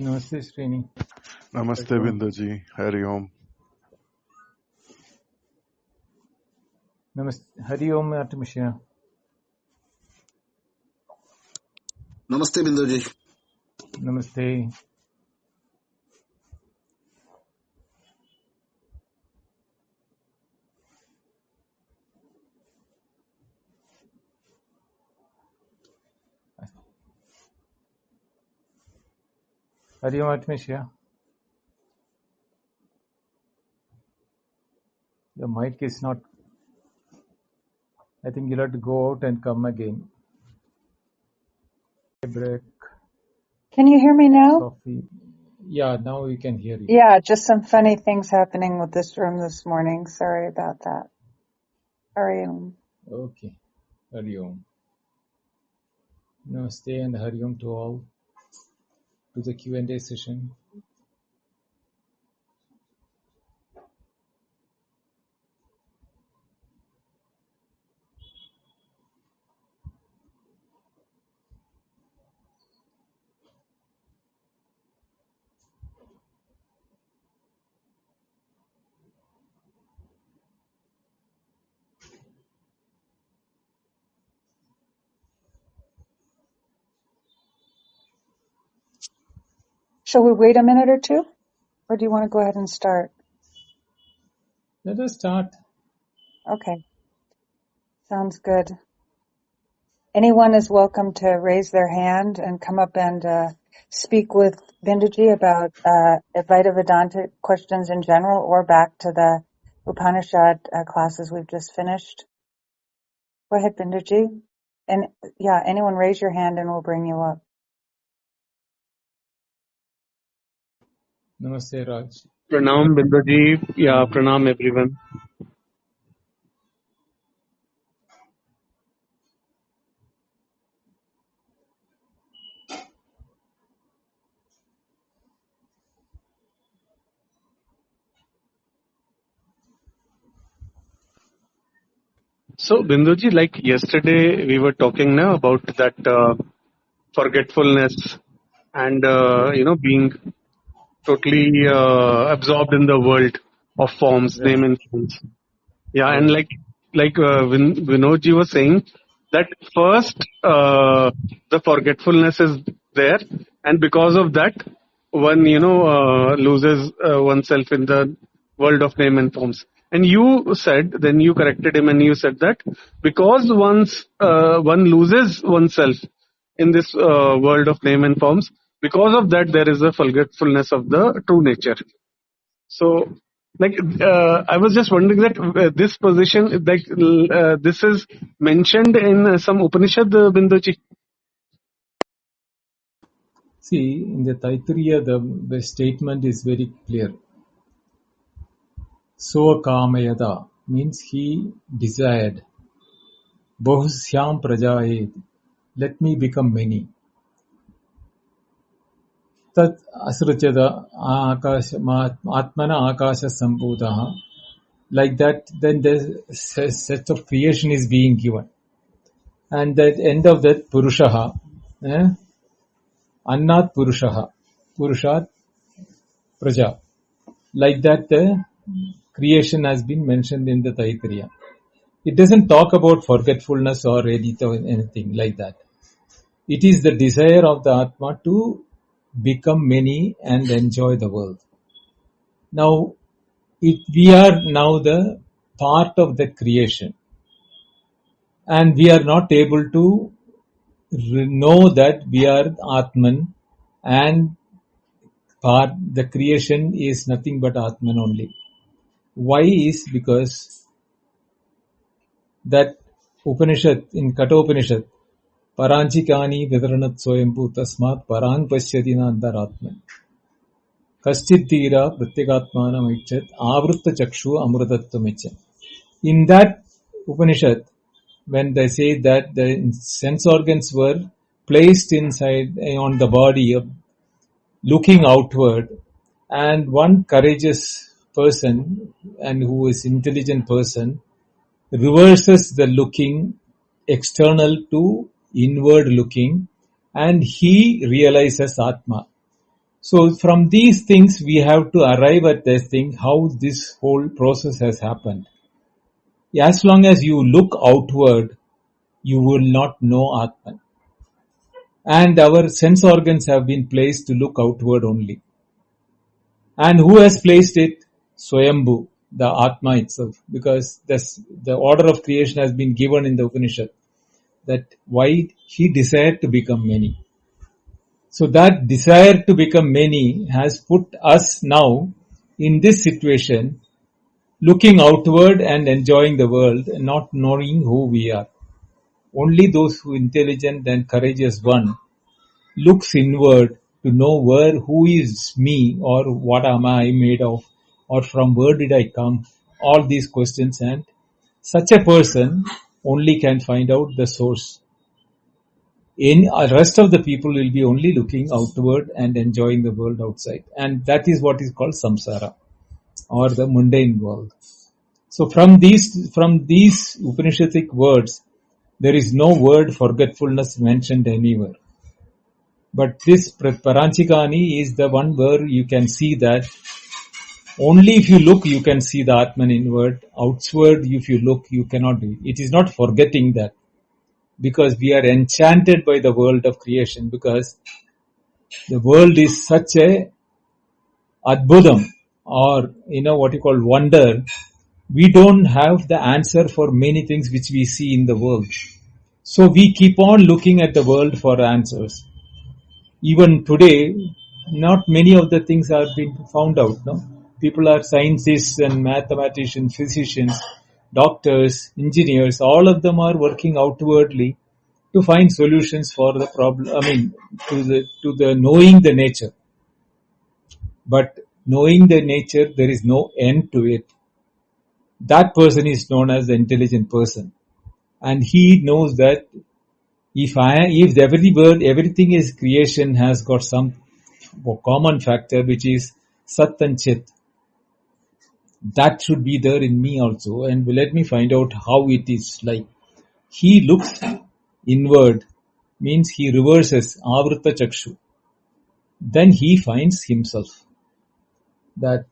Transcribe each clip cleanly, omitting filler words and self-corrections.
नमस्ते श्रीनी। नमस्ते बिंदु जी, हरि ओम। नमस्ते, हरि ओम आर्टमिशिया। नमस्ते बिंदु जी। नमस्ते। हरि ओम आर्टमिशिया। The mic is not. I think you'll have to go out and come again. Break. Can you hear me now? Coffee. Yeah, now we can hear you. Yeah, just some funny things happening with this room this morning. Sorry about that. Hari Om. Okay. Hari Om. Namaste and Hari Om to all. To the Q&A session. Shall we wait a minute or two? Or do you want to go ahead and start? Let us start. Okay. Sounds good. Anyone is welcome to raise their hand and come up and speak with Binduji about Advaita Vedanta questions in general or back to the Upanishad classes we've just finished. Go ahead, Binduji. And yeah, anyone raise your hand and we'll bring you up. Namaste Raj. Pranam Binduji, yeah, pranam everyone. So Binduji, like yesterday we were talking now about that forgetfulness and being totally absorbed in the world of forms, Right. name and forms. Yeah, and like Vinodji was saying that first the forgetfulness is there, and because of that one loses oneself in the world of name and forms. And you said, then you corrected him and you said that because one loses oneself in this world of name and forms, because of that there is a forgetfulness of the true nature. So, I was just wondering that this position, this is mentioned in some Upanishad, Binduji. See, in the Taittiriya, the statement is very clear. Soakamayata means he desired. Bahusyam prajayet. Let me become many. Tat asruchada atmana akasha sambhudaha. Like that, then the set of creation is being given. And at the end of that, Purushaha, Annat Purushaha, Purushat Praja. Like that, the creation has been mentioned in the Taittiriya. It doesn't talk about forgetfulness or anything like that. It is the desire of the Atma to become many and enjoy the world. Now, we are now the part of the creation. And we are not able to know that we are Atman and the creation is nothing but Atman only. Why is because that Upanishad, in Kathopanishad, Paranchikani Vidaranat Soyampu Tasmat Parang Pasyadina Antaratman Kaschidira Pratyagatmana Michat Avrutta Chakshu Amrutattvamichat. In that Upanishad, when they say that the sense organs were placed inside on the body, looking outward, and one courageous person and who is intelligent person reverses the looking external to inward looking, and he realizes Atma. So from these things, we have to arrive at this thing, how this whole process has happened. As long as you look outward, you will not know Atman. And our sense organs have been placed to look outward only. And who has placed it? Swayambhu, the Atma itself. Because the order of creation has been given in the Upanishad. That why he desired to become many. So that desire to become many has put us now in this situation, looking outward and enjoying the world, and not knowing who we are. Only those who intelligent and courageous one looks inward to know who is me, or what am I made of, or from where did I come, all these questions, and such a person only can find out the source. Rest of the people will be only looking outward and enjoying the world outside. And that is what is called samsara, or the mundane world. So from these Upanishadic words, there is no word forgetfulness mentioned anywhere. But this Paranchikani is the one where you can see that only if you look, you can see the Atman inward. Outward, if you look, you cannot do it. It is not forgetting that. Because we are enchanted by the world of creation, because the world is such a adbudam, or what you call wonder. We don't have the answer for many things which we see in the world. So we keep on looking at the world for answers. Even today, not many of the things are being found out. No, people are scientists and mathematicians, physicians, doctors, engineers, all of them are working outwardly to find solutions for the problem. To the knowing the nature. But knowing the nature, there is no end to it. That person is known as the intelligent person, and he knows that if everything is creation has got some common factor, which is Sat and Chit. That should be there in me also, and let me find out how it is like. He looks inward, means he reverses Avrita Chakshu. Then he finds himself that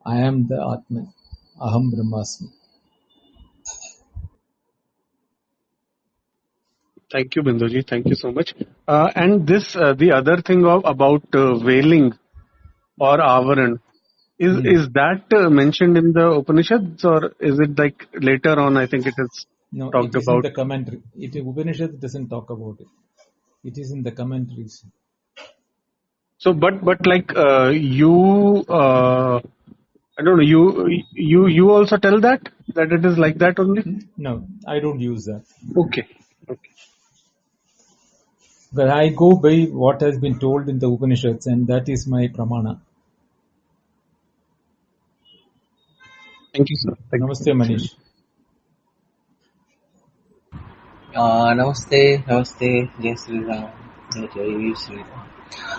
I am the Atman, Aham Brahmasmi. Thank you, Binduji. Thank you so much. And this, the other thing about veiling or avaran, is that mentioned in the Upanishads, or is it like later on? I think it is No, talked it is about. in the commentary. Upanishad doesn't talk about it. It is in the commentaries. So, but like you, I don't know. You also tell that it is like that only. No, I don't use that. Okay. But I go by what has been told in the Upanishads, and that is my pramana. Thank you, sir. Namaste, Manish. Namaste, Jai Sri Ram, Jai Sri Ram.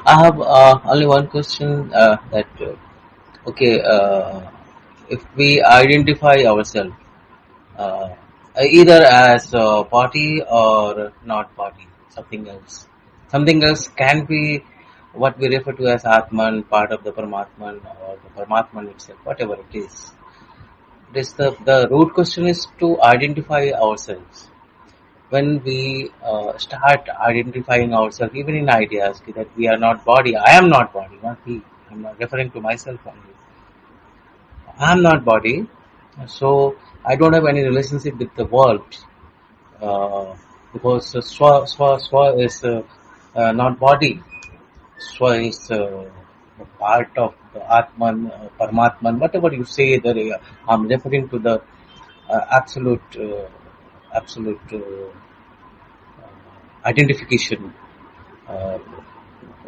I have only one question. If we identify ourselves either as body or not body, something else can be what we refer to as Atman, part of the Paramatman, or the Paramatman itself, whatever it is. The root question is to identify ourselves. When we start identifying ourselves, even in ideas, that we are not body, I am not body, not we. I'm not referring to myself only. I am not body, so I don't have any relationship with the world, because Swa is not body. Swa is part of the Atman, Paramatman, whatever you say there. I'm referring to the absolute identification.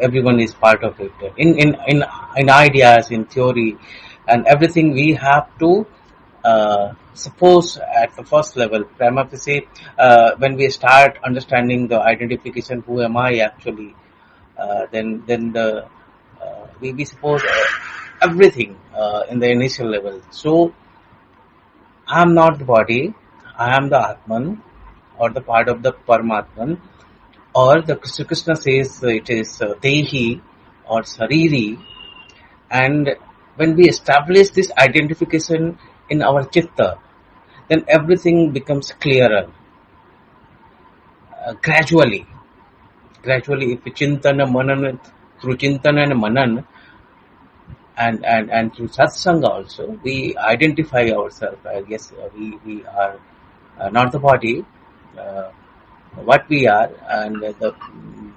Everyone is part of it. In ideas, in theory, and everything, we have to suppose at the first level, prima facie, when we start understanding the identification, who am I actually, then we suppose everything in the initial level. So I am not the body, I am the Atman, or the part of the Paramatman, or the Krishna says it is Dehi, or Sariri, and when we establish this identification in our chitta, then everything becomes clearer gradually. Gradually, if we chintana manan, through chintana and manan, and through satsanga also, we identify ourselves. I guess we are not the body, uh, what we are, and the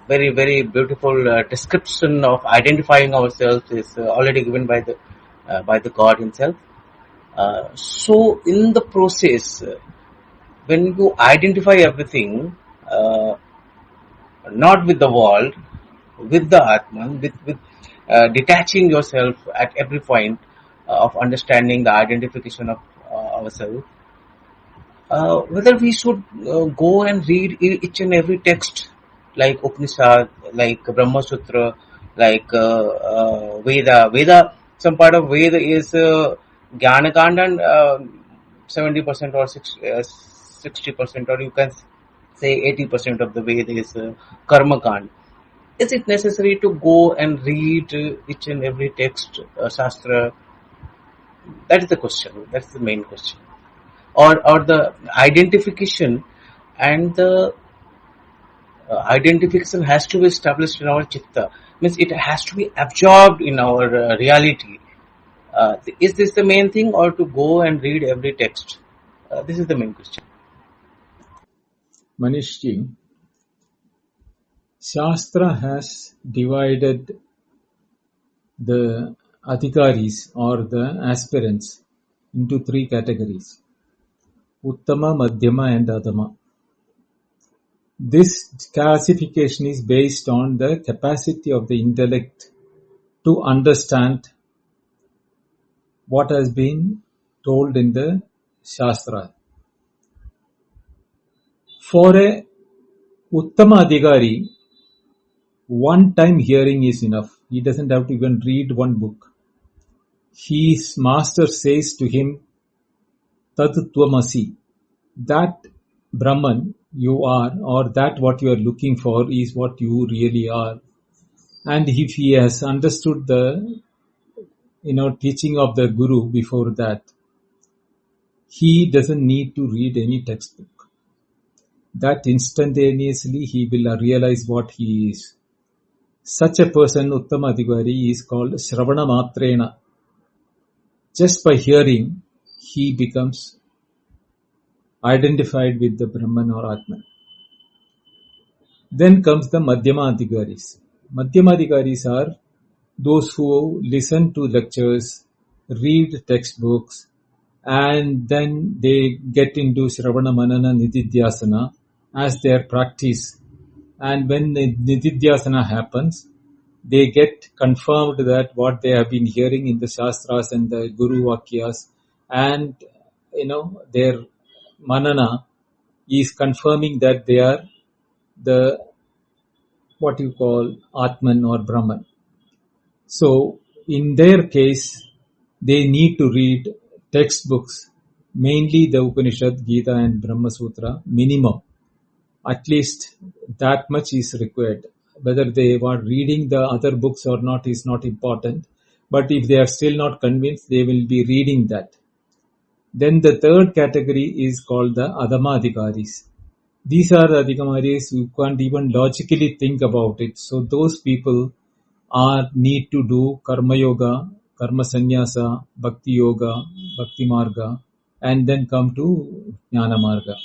very very beautiful description of identifying ourselves is already given by the God Himself. So in the process, when you identify everything, not with the world, with the Atman, with detaching yourself at every point of understanding the identification of ourselves, whether we should go and read each and every text like Upanishad, like Brahma Sutra, like Veda. Veda, some part of Veda is Jnana Kanda, and 70% or 60%, or you can say 80% of the Veda is Karma Kanda. Is it necessary to go and read each and every text, Shastra? That is the question. That's the main question. Or the identification, and the identification has to be established in our chitta. Means it has to be absorbed in our reality. Is this the main thing, or to go and read every text? This is the main question. Manishji, Shastra has divided the adhikaris or the aspirants into three categories: Uttama, Madhyama and Adama. This classification is based on the capacity of the intellect to understand what has been told in the Shastra. For a Uttama Adhikari, one time hearing is enough. He doesn't have to even read one book. His master says to him, Tad Tvamasi, that Brahman you are, or that what you are looking for is what you really are. And if he has understood the teaching of the Guru before that, he doesn't need to read any textbook. That instantaneously he will realize what he is. Such a person, Uttama Adhikari, is called Shravana Matrena. Just by hearing, he becomes identified with the Brahman or Atman. Then comes the Madhyama Adhikaris. Madhyama Adhikaris are those who listen to lectures, read textbooks, and then they get into Shravana Manana Nididhyasana as their practice. And when the Nididhyasana happens, they get confirmed that what they have been hearing in the Shastras and the Guru Vakyas, and their Manana is confirming that they are the what you call Atman or Brahman. So in their case, they need to read textbooks, mainly the Upanishad, Gita and Brahma Sutra, minimum. At least that much is required. Whether they are reading the other books or not is not important. But if they are still not convinced, they will be reading that. Then the third category is called the Adama Adhikaris. These are the Adhikaris who can't even logically think about it. So those people need to do Karma Yoga, Karma Sannyasa, Bhakti Yoga, Bhakti Marga, and then come to Jnana Marga.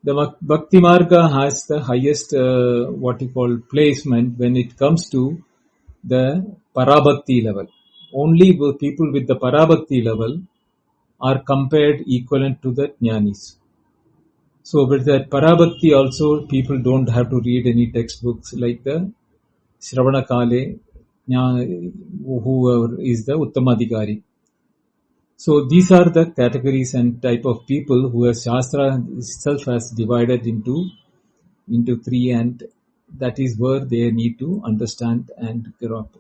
The Bhakti Marga has the highest placement when it comes to the Parabhakti level. Only people with the Parabhakti level are compared equivalent to the Jnanis. So with that Parabhakti also, people don't have to read any textbooks like the Shravana Kale, whoever is the Uttama Adhikari. So these are the categories and type of people who Shastra itself has divided into three, and that is where they need to understand and grow up.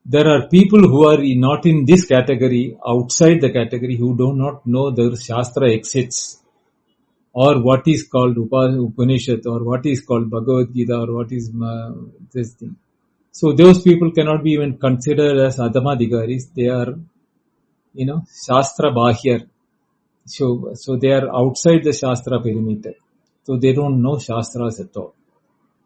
There are people who are not in this category, outside the category, who do not know the Shastra exists, or what is called Upanishad, or what is called Bhagavad Gita, or what is this thing. So those people cannot be even considered as Adhamadhikaris. They are, Shastra Bahyar. So they are outside the Shastra perimeter. So they don't know Shastras at all.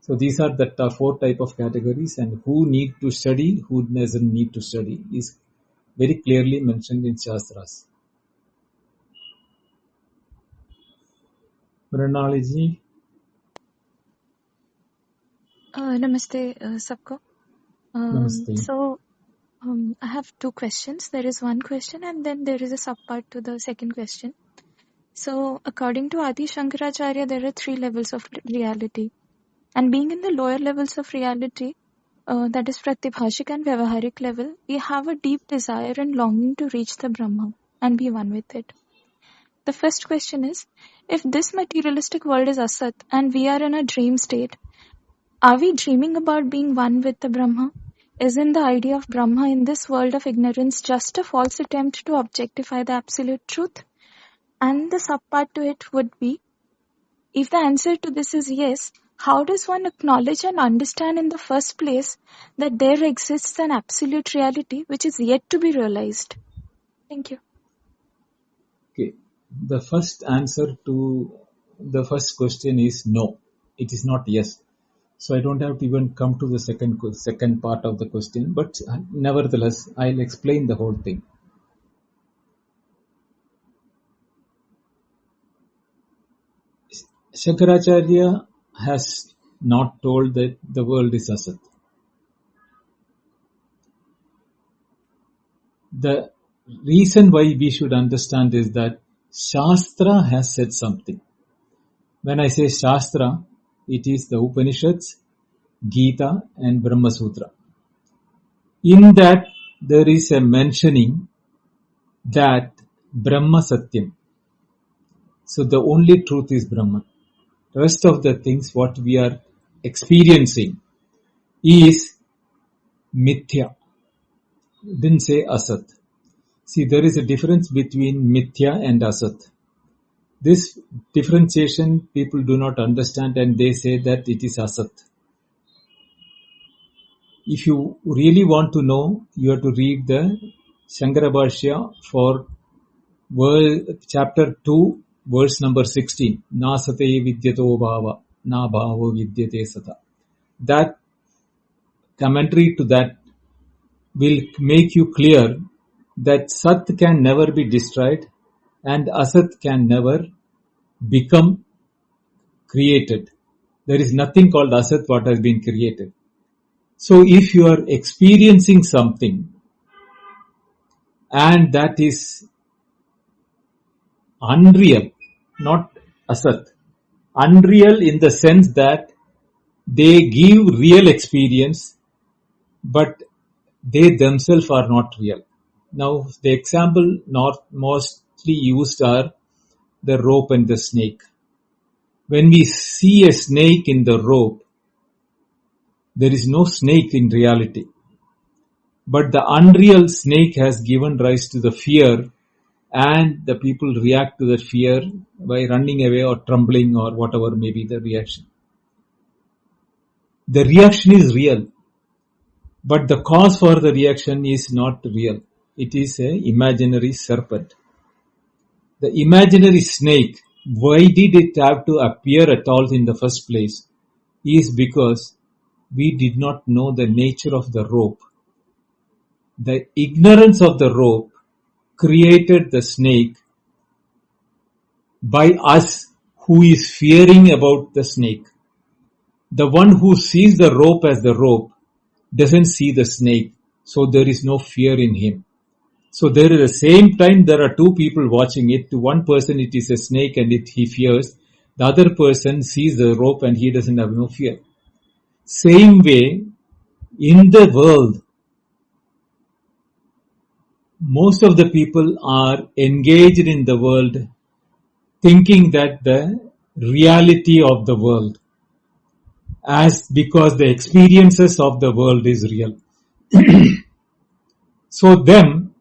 So these are the 4 type of categories, and who need to study, who doesn't need to study is very clearly mentioned in Shastras. Mrinaliji. Namaste, Sabko. Namaste. I have 2 questions. There is one question and then there is a subpart to the second question. So, according to Adi Shankaracharya, there are 3 levels of reality. And being in the lower levels of reality, that is Pratibhashik and Vyavaharik level, we have a deep desire and longing to reach the Brahma and be one with it. The first question is, if this materialistic world is Asat and we are in a dream state, are we dreaming about being one with the Brahma? Isn't the idea of Brahma in this world of ignorance just a false attempt to objectify the absolute truth? And the subpart to it would be, if the answer to this is yes, how does one acknowledge and understand in the first place that there exists an absolute reality which is yet to be realized? Thank you. Okay. The first answer to the first question is no. It is not yes. So I don't have to even come to the second part of the question, but nevertheless, I'll explain the whole thing. Shankaracharya has not told that the world is Asat. The reason why we should understand is that Shastra has said something. When I say Shastra, it is the Upanishads, Gita and Brahma Sutra. In that there is a mentioning that Brahma Satyam. So the only truth is Brahman. The rest of the things what we are experiencing is Mithya. It didn't say Asat. See, there is a difference between Mithya and Asat. This differentiation people do not understand and they say that it is Asat. If you really want to know, you have to read the Shankara Bhashya for chapter 2, verse number 16. Na sate vidyato bhava, na bhavo vidyate sata. That commentary to that will make you clear that Sat can never be destroyed and Asat can never become created. There is nothing called Asat what has been created. So if you are experiencing something and that is unreal, not Asat, unreal in the sense that they give real experience but they themselves are not real. Now the example mostly used are the rope and the snake. When we see a snake in the rope, there is no snake in reality. But the unreal snake has given rise to the fear and the people react to that fear by running away or trembling or whatever may be the reaction. The reaction is real, but the cause for the reaction is not real. It is an imaginary serpent. The imaginary snake, why did it have to appear at all in the first place? Is because we did not know the nature of the rope. The ignorance of the rope created the snake by us who is fearing about the snake. The one who sees the rope as the rope doesn't see the snake, so there is no fear in him. So there at the same time there are two people watching it. To one person it is a snake and he fears. The other person sees the rope and he doesn't have no fear. Same way, in the world, most of the people are engaged in the world thinking that the reality of the world, as because the experiences of the world is real. So them,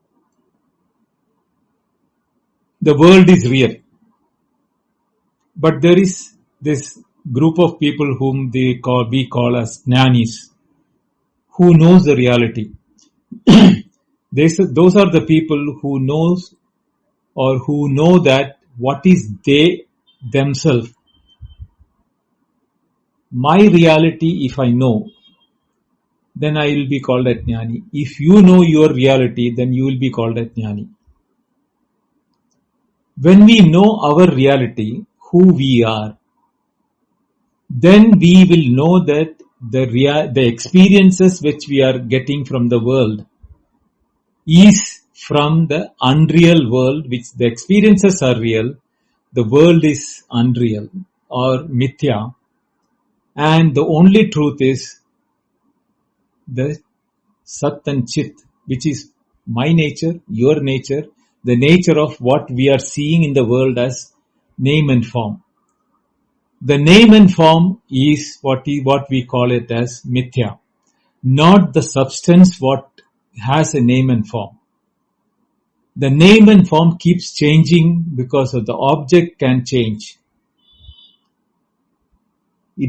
the world is real. But there is this group of people whom we call as jnanis, who knows the reality. Those are the people who knows or who know that what is they themselves. My reality, if I know, then I will be called a jnani. If you know your reality, then you will be called a jnani. When we know our reality, who we are, then we will know that the experiences which we are getting from the world is from the unreal world, which the experiences are real, the world is unreal or mithya, and the only truth is the Sat and Chit, which is my nature, your nature, the nature of what we are seeing in the world as name and form. The name and form is what we call it as mithya, not the substance what has a name and form. The name and form keeps changing because of the object can change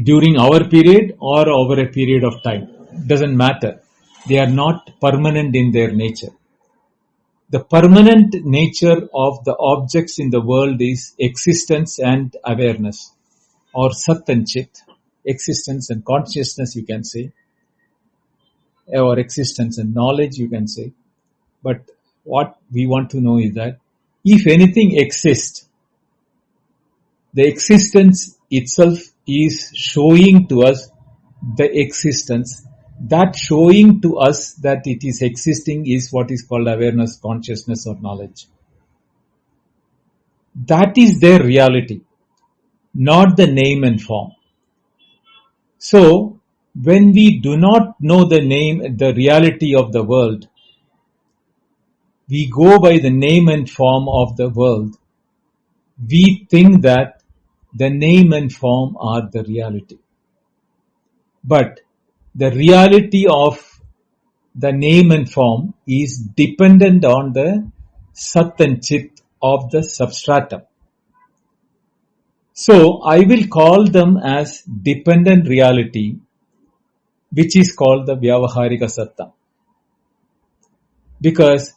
during our period or over a period of time. It doesn't matter. They are not permanent in their nature. The permanent nature of the objects in the world is existence and awareness, or Sat and Chit, existence and consciousness you can say, or existence and knowledge you can say. But what we want to know is that if anything exists, the existence itself is showing to us the existence. That showing to us that it is existing is what is called awareness, consciousness, or knowledge. That is their reality, not the name and form. So, when we do not know the reality of the world, we go by the name and form of the world. We think that the name and form are the reality. But the reality of the name and form is dependent on the Sat and Chit of the substratum. So I will call them as dependent reality, which is called the Vyavaharika Satta. Because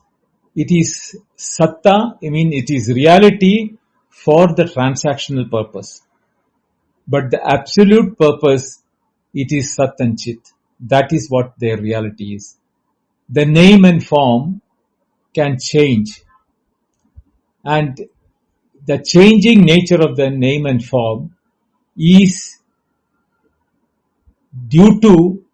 it is Satta, it is reality for the transactional purpose. But the absolute purpose, it is Sat and Chit. That is what their reality is. The name and form can change. And the changing nature of the name and form is due to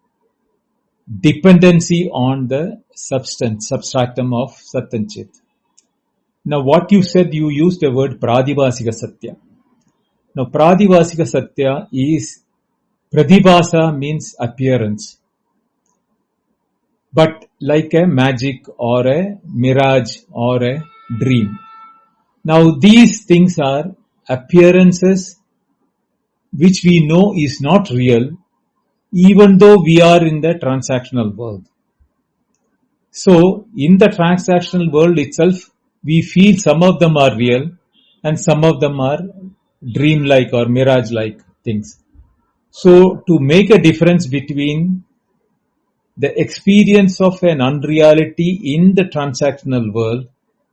dependency on the substratum of Sat and Chit. Now what you said, you used the word Pradibhasika Satya. Now Pradibhasika Satya is, Pradibhasa means appearance. But like a magic or a mirage or a dream. Now these things are appearances which we know is not real, even though we are in the transactional world. So in the transactional world itself, we feel some of them are real and some of them are dream-like or mirage-like things. So to make a difference between the experience of an unreality in the transactional world,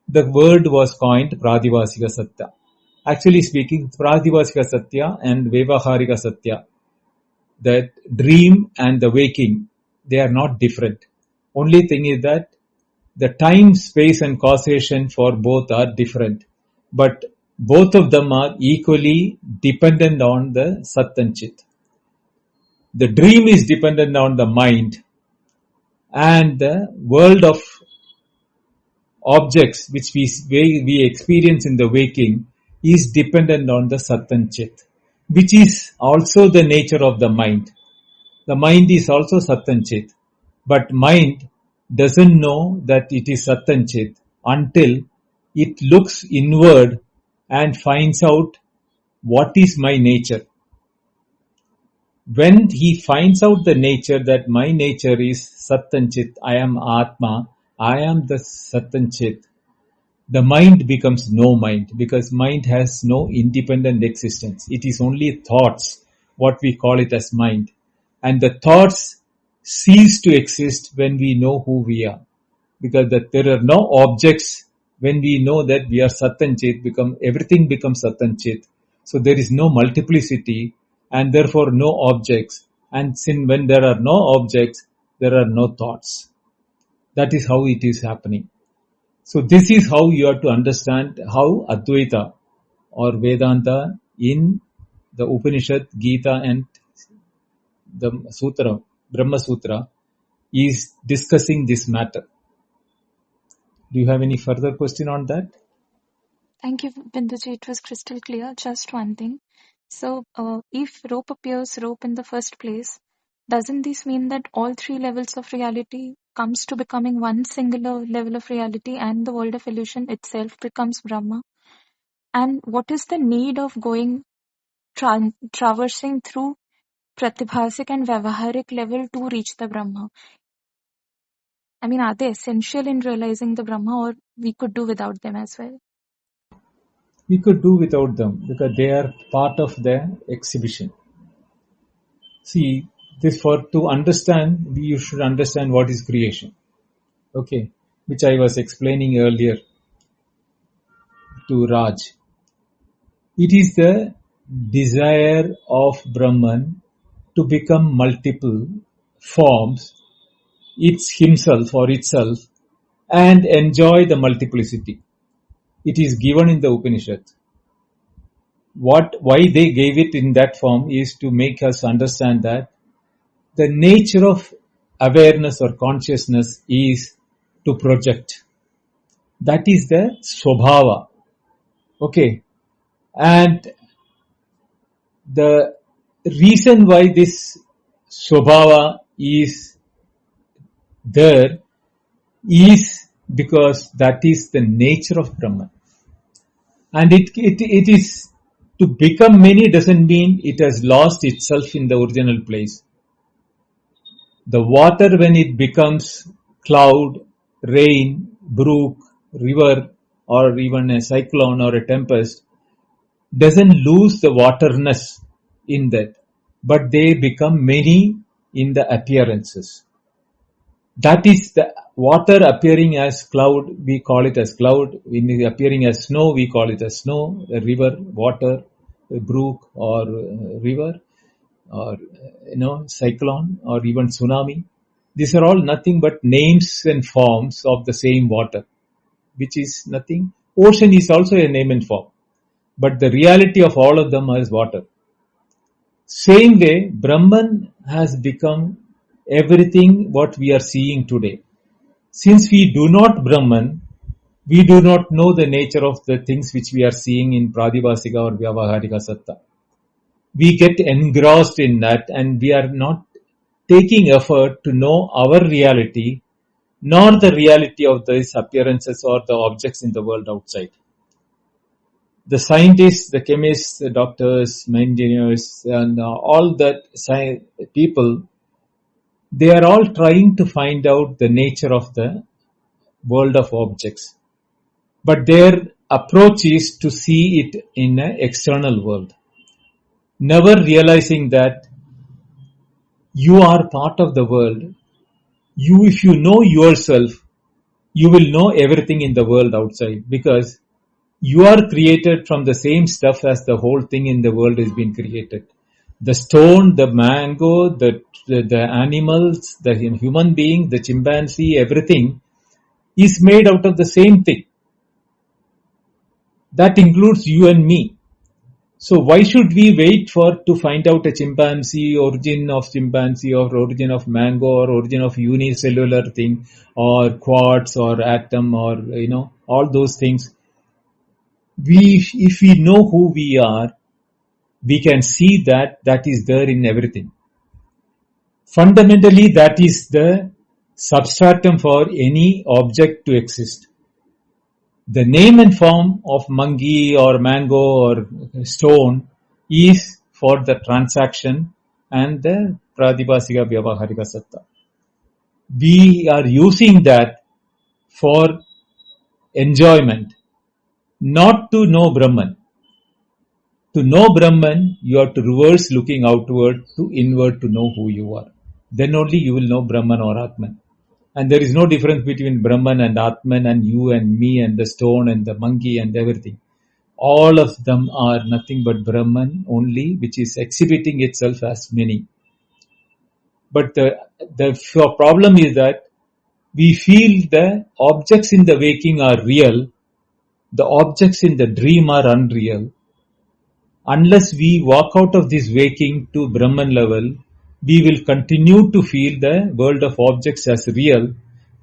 the word was coined Pradibhasika Satya. Actually speaking, Pradibhasika Satya and Vyavaharika Satya, that dream and the waking, they are not different. Only thing is that the time, space and causation for both are different. But both of them are equally dependent on the Sat and Chit. The dream is dependent on the mind, and the world of objects which we experience in the waking is dependent on the Sat and Chit, which is also the nature of the mind. The mind is also Sat and Chit, but mind doesn't know that it is Sat and Chit until it looks inward and finds out what is my nature. When he finds out the nature that my nature is Sat and Chit, I am Atma, I am the Sat and Chit, the mind becomes no mind, because mind has no independent existence. It is only thoughts, what we call it as mind. And the thoughts cease to exist when we know who we are. Because that there are no objects when we know that we are Sat and Chit, everything becomes Sat and Chit. So there is no multiplicity and therefore no objects. And when there are no objects, there are no thoughts. That is how it is happening. So this is how you have to understand how Advaita or Vedanta in the Upanishad, Gita and the Sutra, Brahma Sutra is discussing this matter. Do you have any further question on that? Thank you, Binduji. It was crystal clear. Just one thing. So, if rope appears rope in the first place, doesn't this mean that all three levels of reality comes to becoming one singular level of reality and the world of illusion itself becomes Brahma? And what is the need of going traversing through Pratibhasik and Vyavaharik level to reach the Brahma? I mean, are they essential in realizing the Brahma, or we could do without them as well? We could do without them because they are part of the exhibition. See, to understand, you should understand what is creation. Okay, which I was explaining earlier to Raj. It is the desire of Brahman to become multiple forms, himself or itself, and enjoy the multiplicity. It is given in the Upanishad. Why they gave it in that form is to make us understand that the nature of awareness or consciousness is to project. That is the Swabhava. Okay. And the reason why this Swabhava is there is because that is the nature of Brahman. And it is to become many doesn't mean it has lost itself in the original place. The water, when it becomes cloud, rain, brook, river, or even a cyclone or a tempest, doesn't lose the waterness in that, but they become many in the appearances. That is the water appearing as cloud, we call it as cloud. When appearing as snow, we call it as snow. A river, water, a brook or a river, or cyclone or even tsunami. These are all nothing but names and forms of the same water, which is nothing. Ocean is also a name and form, but the reality of all of them is water. Same way, Brahman has become everything what we are seeing today. Since we do not Brahman, we do not know the nature of the things which we are seeing in Pradibhasika or Vyavaharika Satta. We get engrossed in that and we are not taking effort to know our reality, nor the reality of these appearances or the objects in the world outside. The scientists, the chemists, the doctors, engineers, and all that people, they are all trying to find out the nature of the world of objects. But their approach is to see it in an external world, never realizing that you are part of the world. If you know yourself, you will know everything in the world outside, because you are created from the same stuff as the whole thing in the world has been created. The stone, the mango, the animals, the human being, the chimpanzee, everything is made out of the same thing. That includes you and me. So why should we wait to find out a chimpanzee, origin of chimpanzee, or origin of mango, or origin of unicellular thing, or quartz, or atom, or all those things? If we know who we are, we can see that is there in everything. Fundamentally, that is the substratum for any object to exist. The name and form of monkey or mango or stone is for the transaction and the Pradibhasika Vyavaharika Satta. We are using that for enjoyment, not to know Brahman. To know Brahman, you have to reverse looking outward to inward to know who you are. then only you will know Brahman or Atman. And there is no difference between Brahman and Atman and you and me and the stone and the monkey and everything. All of them are nothing but Brahman only, which is exhibiting itself as many. But the problem is that we feel the objects in the waking are real, the objects in the dream are unreal. Unless we walk out of this waking to Brahman level, we will continue to feel the world of objects as real,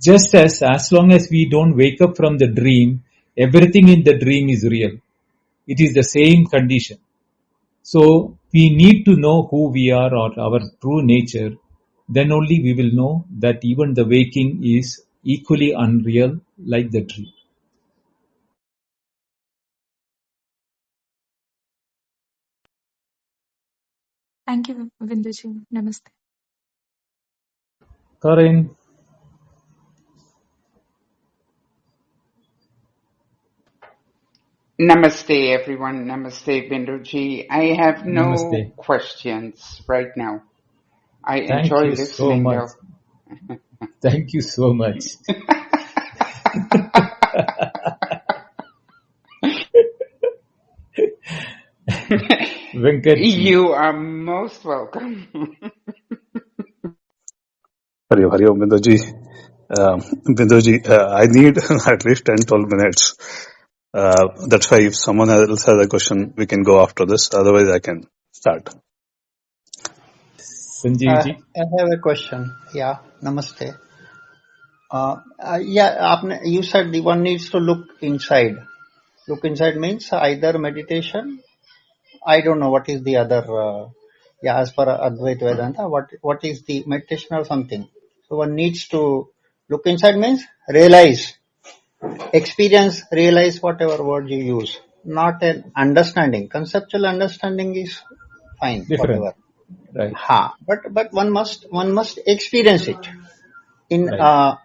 just as long as we don't wake up from the dream, everything in the dream is real. It is the same condition. So we need to know who we are or our true nature. Then only we will know that even the waking is equally unreal like the dream. Thank you, Binduji. Namaste. Karin, Namaste, everyone. Namaste, Binduji. I have no namaste. questions right now. I Thank enjoy you so listening, much. though. Thank you so much. Venkat, You are most welcome. Hari Om, Binduji. Binduji, I need at least 10-12 minutes. That's why if someone else has a question, we can go after this. Otherwise, I can start. Sanjeev ji. I have a question. Yeah, namaste. You said the one needs to look inside. Look inside means either meditation. I don't know what is the other. As per Advaita Vedanta, what is the meditation or something? So one needs to look inside means realize, experience, realize whatever word you use. Not an understanding. Conceptual understanding is fine, Different. whatever. Right. But one must experience it in Right.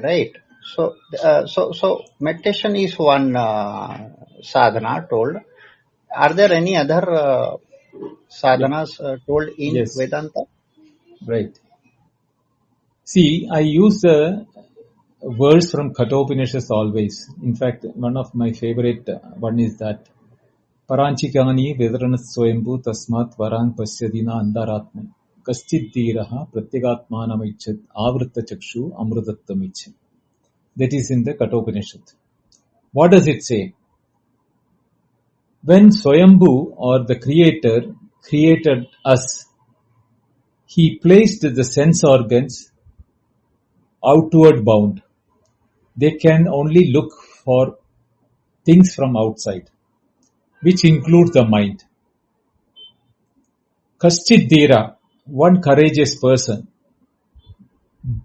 right. So meditation is one sadhana told. Are there any other sadhanas told in Yes. Vedanta? Right. See, I use the verse from Kathopanishads always. In fact, one of my favorite one is that Paranchikani Vedaranat Swayambhu Tasmat Varang Pasyadina Andaratman Kaschid Dhiraha Pratyagatmanamichat Avrita Chakshu Amrudattamichat. That is in the Kathopanishad. What does it say? When Swayambhu or the Creator created us, he placed the sense organs outward bound. They can only look for things from outside, which includes the mind. Kaschid Dhira, one courageous person,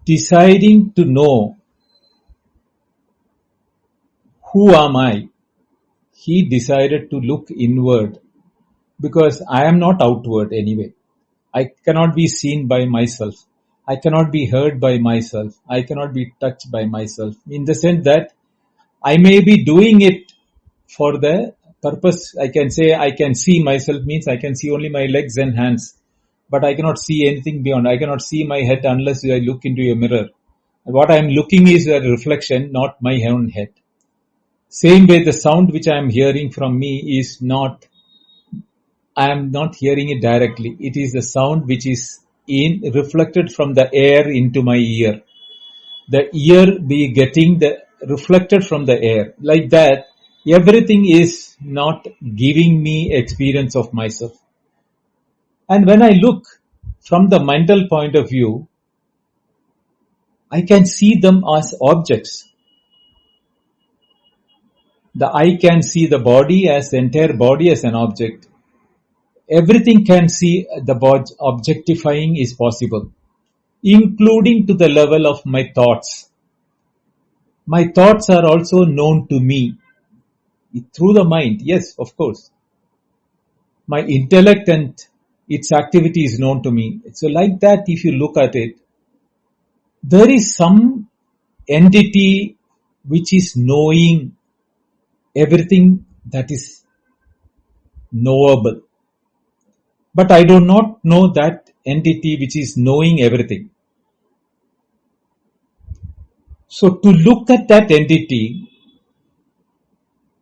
deciding to know who am I, he decided to look inward because I am not outward anyway. I cannot be seen by myself. I cannot be heard by myself. I cannot be touched by myself. In the sense that I may be doing it for the purpose. I can say I can see myself means I can see only my legs and hands, but I cannot see anything beyond. I cannot see my head unless I look into a mirror. What I am looking is a reflection, not my own head. Same way, the sound which I am hearing from me is not, I am not hearing it directly. It is the sound which is reflected from the air into my ear. The ear be getting the reflected from the air. Like that, everything is not giving me experience of myself. And when I look from the mental point of view, I can see them as objects. The eye can see the body as the entire body as an object. Everything can see the body. Objectifying is possible, including to the level of my thoughts. My thoughts are also known to me through the mind. Yes, of course. My intellect and its activity is known to me. So like that, if you look at it, there is some entity which is knowing everything that is knowable. But I do not know that entity which is knowing everything. So to look at that entity,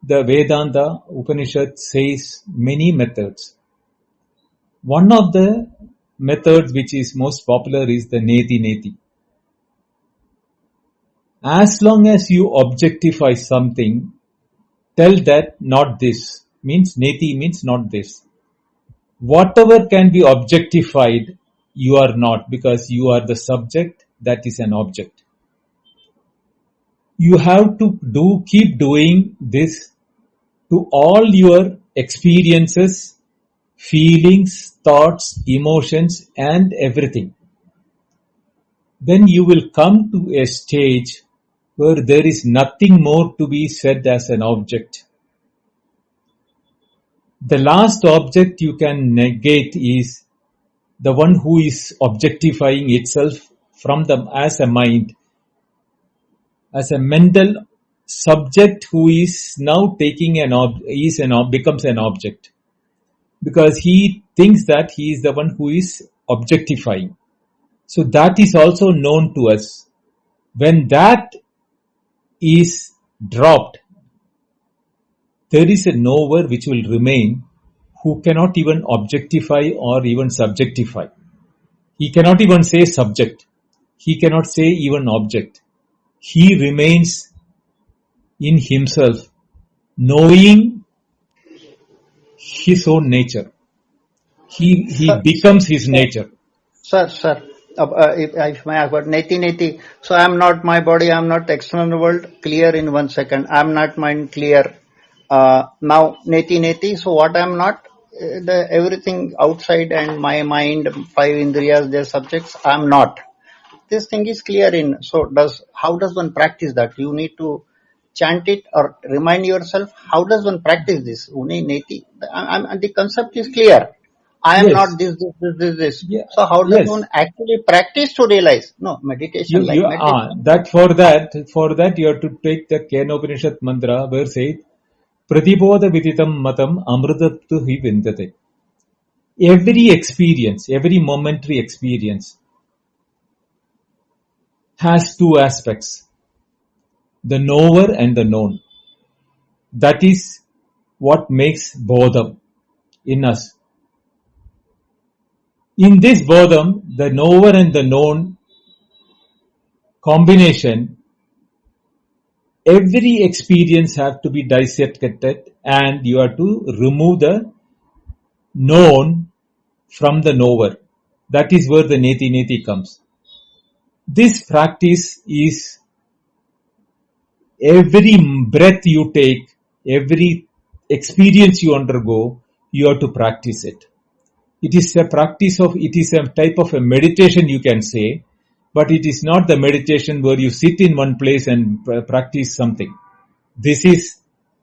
the Vedanta Upanishad says many methods. One of the methods which is most popular is the Neti Neti. As long as you objectify something, tell that not this, means Neti means not this. Whatever can be objectified, you are not, because you are the subject, that is an object. You have to keep doing this to all your experiences, feelings, thoughts, emotions, and everything. Then you will come to a stage where there is nothing more to be said as an object. The last object you can negate is the one who is objectifying itself as a mind, as a mental subject who is now taking becomes an object, because he thinks that he is the one who is objectifying. So that is also known to us. When that is dropped, there is a knower which will remain, who cannot even objectify or even subjectify. He cannot even say subject. He cannot say even object. He remains in himself, knowing his own nature. He becomes his nature. Sir, if may ask about Neti Neti, so I am not my body, I am not external world, clear in 1 second. I am not mind, clear. Now Neti Neti, so what I am not, everything outside and my mind, 5 indriyas, their subjects, I am not. This thing is clear in, so how does one practice that? You need to chant it or remind yourself. How does one practice this? Neti, the concept is clear. I am not this. Yeah. So how does one actually practice to realize? No, meditation meditation. For that you have to take the Kenopanishad mantra where says, Pratibodha viditam matam amrutattu hi vindate. Every experience, every momentary experience has two aspects, the knower and the known. That is what makes bodham in us. In this bodham, the knower and the known combination, every experience have to be dissected and you have to remove the known from the knower. That is where the Neti Neti comes. This practice is every breath you take, every experience you undergo, you have to practice it. It is a type of a meditation, you can say, but it is not the meditation where you sit in one place and practice something. This is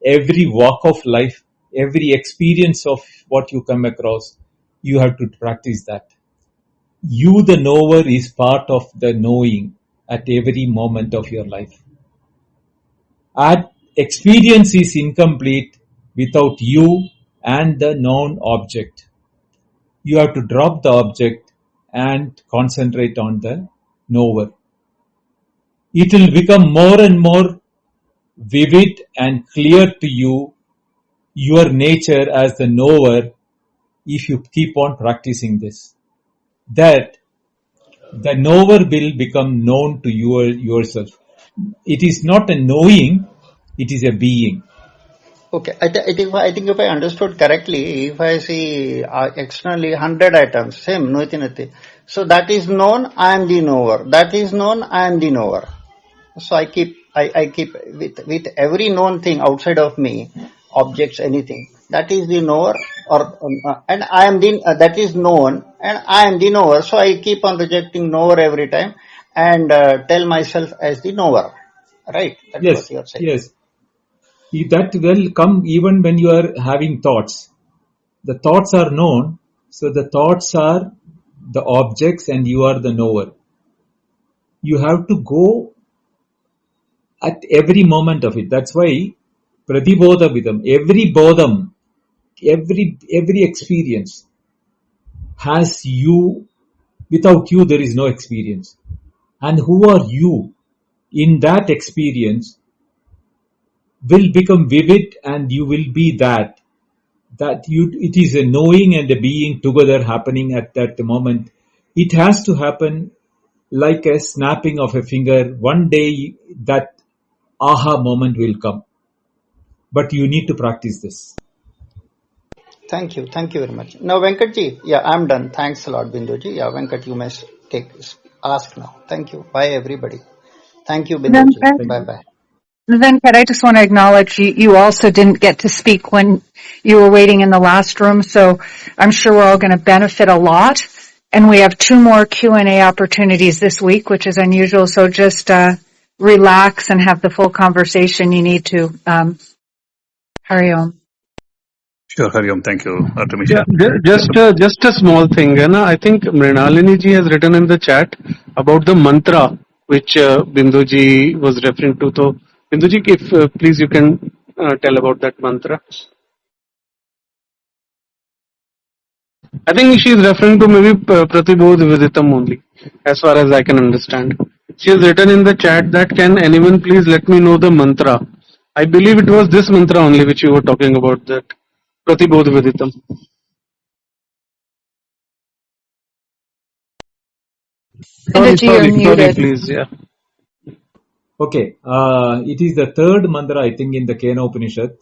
every walk of life, every experience of what you come across, you have to practice that. You, the knower, is part of the knowing at every moment of your life. Our experience is incomplete without you and the known object. You have to drop the object and concentrate on the knower. It will become more and more vivid and clear to you, your nature as the knower, if you keep on practicing this. That the knower will become known to yourself. It is not a knowing, it is a being. Okay, I think if I understood correctly, if I see externally 100 items, same, Neti. So that is known, I am the knower. That is known, I am the knower. So I keep with every known thing outside of me, objects, anything. That is the knower, and I am that is known, and I am the knower. So I keep on rejecting knower every time, and tell myself as the knower. Right? That's what you are saying. Yes. That will come even when you are having thoughts. The thoughts are known, so the thoughts are the objects and you are the knower. You have to go at every moment of it. That's why Pratibodha Vidam, every bodham, every experience has you Without you, there is no experience. And who are you in that experience will become vivid, and you will be that. It is a knowing and a being together happening at that moment. It has to happen like a snapping of a finger. One day that aha moment will come. But you need to practice this. Thank you very much. Now, Venkatji, yeah, I'm done. Thanks a lot, Binduji. Yeah, Venkat, you may ask now. Thank you. Bye, everybody. Thank you, Binduji. Bye-bye. Venkat, I just want to acknowledge you also didn't get to speak when you were waiting in the last room, so I'm sure we're all going to benefit a lot. And we have 2 more Q&A opportunities this week, which is unusual, so just relax and have the full conversation you need to. Hari Om. Sure, Hari Om. Thank you, Artemis. Yeah, just a small thing. I think Mrinalini ji has written in the chat about the mantra which Bindu ji was referring to. So, Bindu ji, if please you can tell about that mantra. I think she is referring to maybe Pratibodh Viditam only, as far as I can understand. She has written in the chat that can anyone please let me know the mantra. I believe it was this mantra only which you were talking about, that Pratibodh Viditam. Sorry, please, yeah. Okay, it is the 3rd mantra, I think, in the Kena Upanishad,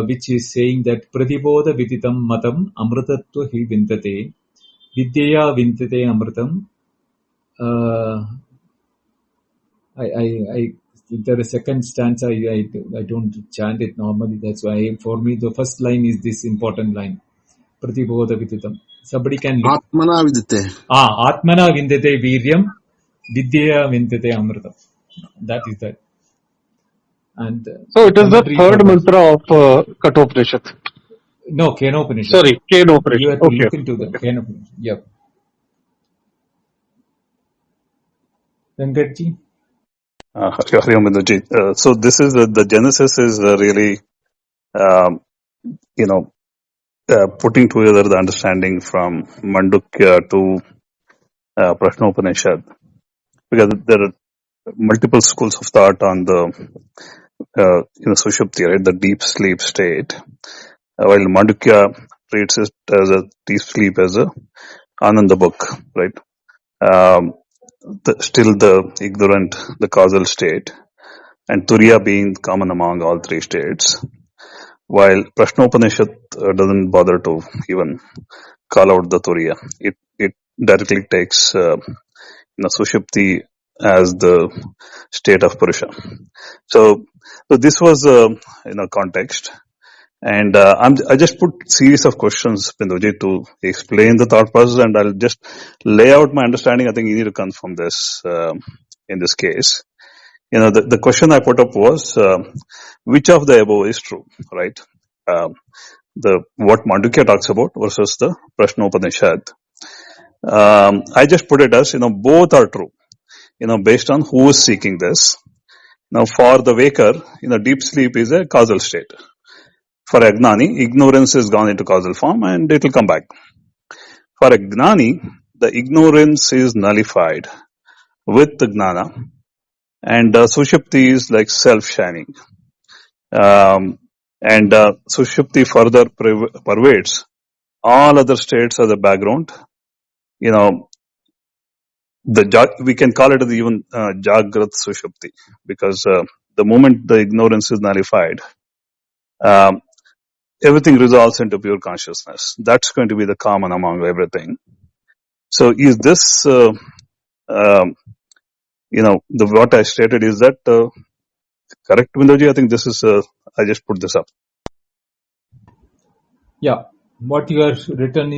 which is saying that Pratibodha Viditam Matam Amritatva Hi Vintate Vidya Vintate Amritam. The second stanza, I don't chant it normally. That's why for me the first line is this important line. Pratibodha Viditam. Somebody can look. Atmana Vidite. Atmana Vindate Viryam Vidya Vintate Amritam. That is that. And so it is the 3rd mantra of Kathopanishad. No, Kena Upanishad. Sorry, Kena Upanishad. You have to look into the Kena Upanishad. Yep. Venkatji? Hari Om Binduji. So this is the genesis is really, putting together the understanding from Mandukya to Prashnopanishad, because there are multiple schools of thought on the Sushupti, right, the deep sleep state. While Mandukya treats it as a deep sleep as a Ananda book, right? Still the ignorant, the causal state, and Turiya being common among all 3 states. While Prashnopanishad doesn't bother to even call out the Turiya, it directly takes Sushupti as the state of Purusha. So this was context, and I just put series of questions, Binduji, to explain the thought process, and I'll just lay out my understanding. I think you need to confirm this in this case. The question I put up was which of the above is true, right? What Mandukya talks about versus the Prashnopanishad. I just put it as both are true. Based on who is seeking this. Now, for the waker, deep sleep is a causal state. For a Gnani, ignorance has gone into causal form and it will come back. For a Gnani, the ignorance is nullified with the Gnana, and Sushupti is like self-shining. And Sushupti further pervades all other states as a background. We can call it even Jagrat Sushupti, because the moment the ignorance is nullified, everything resolves into pure consciousness. That's going to be the common among everything. So is this, what I stated, is that correct, Binduji? I think this is, I just put this up. Yeah. What you have written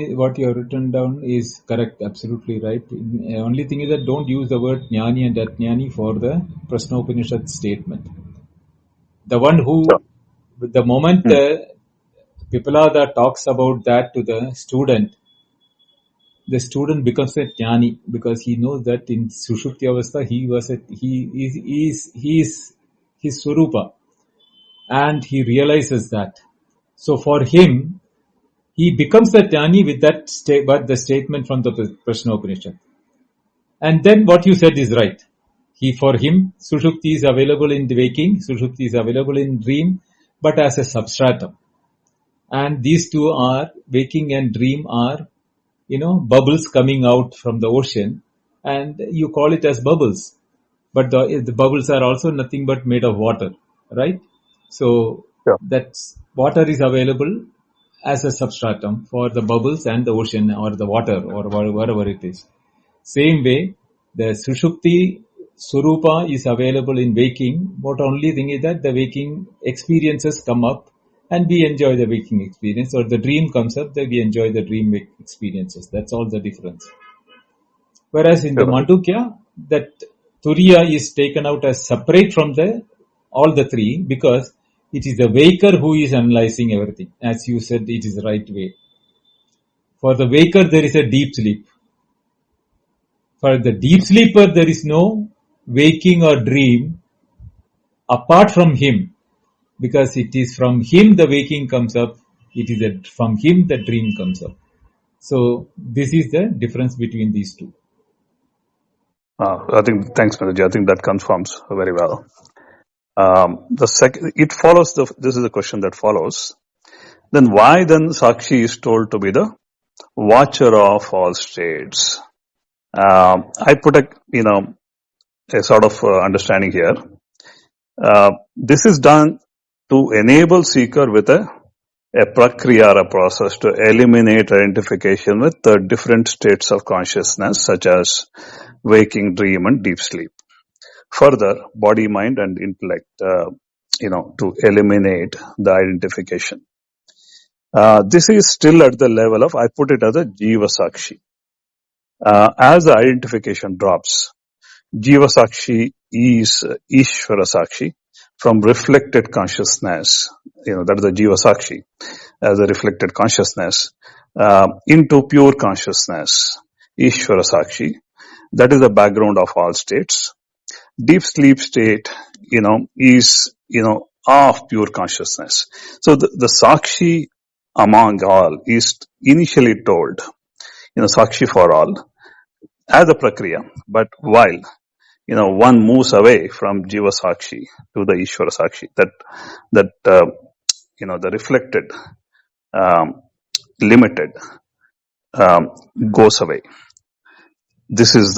down is correct, absolutely right. The only thing is that don't use the word Jnani and Ajnani for the Prashnopanishad statement. The one who, the moment Pippalada talks about that to the student becomes a Jnani, because he knows that in Sushupti Avastha he is his Swarupa, and he realizes that. So for him, He becomes the jnani with that but the statement from the Prashna Upanishad. And then what you said is right. For him, Sushupti is available in the waking, Sushupti is available in dream, but as a substratum. And these two are, waking and dream are, bubbles coming out from the ocean, and you call it as bubbles. But the bubbles are also nothing but made of water, right? So Yeah. that's water is available as a substratum for the bubbles and the ocean or the water or whatever it is. Same way, the Sushupti Swarupa is available in waking, but only thing is that the waking experiences come up and we enjoy the waking experience, or the dream comes up, that we enjoy the dream experiences. That's all the difference. Whereas in the Mandukya, that Turiya is taken out as separate from all the three, because it is the waker who is analyzing everything. As you said, it is the right way. For the waker, there is a deep sleep. For the deep sleeper, there is no waking or dream apart from him, because it is from him the waking comes up, it is from him the dream comes up. So this is the difference between these two. I think, thanks, Manaji. I think that confirms very well. It follows, this is the question that follows. Then why then Sakshi is told to be the watcher of all states? I put a sort of understanding here. This is done to enable seeker with a prakriya or a process to eliminate identification with the different states of consciousness, such as waking, dream, and deep sleep. Further, body, mind, and intellect, to eliminate the identification. This is still at the level of, I put it as a Jiva Sakshi. As the identification drops, Jiva Sakshi is Ishvara Sakshi from reflected consciousness, that is the Jiva Sakshi, as a reflected consciousness, into pure consciousness, Ishvara Sakshi. That is the background of all states. Deep sleep state, is, of pure consciousness. So the Sakshi among all is initially told, Sakshi for all, as a prakriya. But while, one moves away from Jiva Sakshi to the Ishvara Sakshi, that the reflected, limited, goes away. This is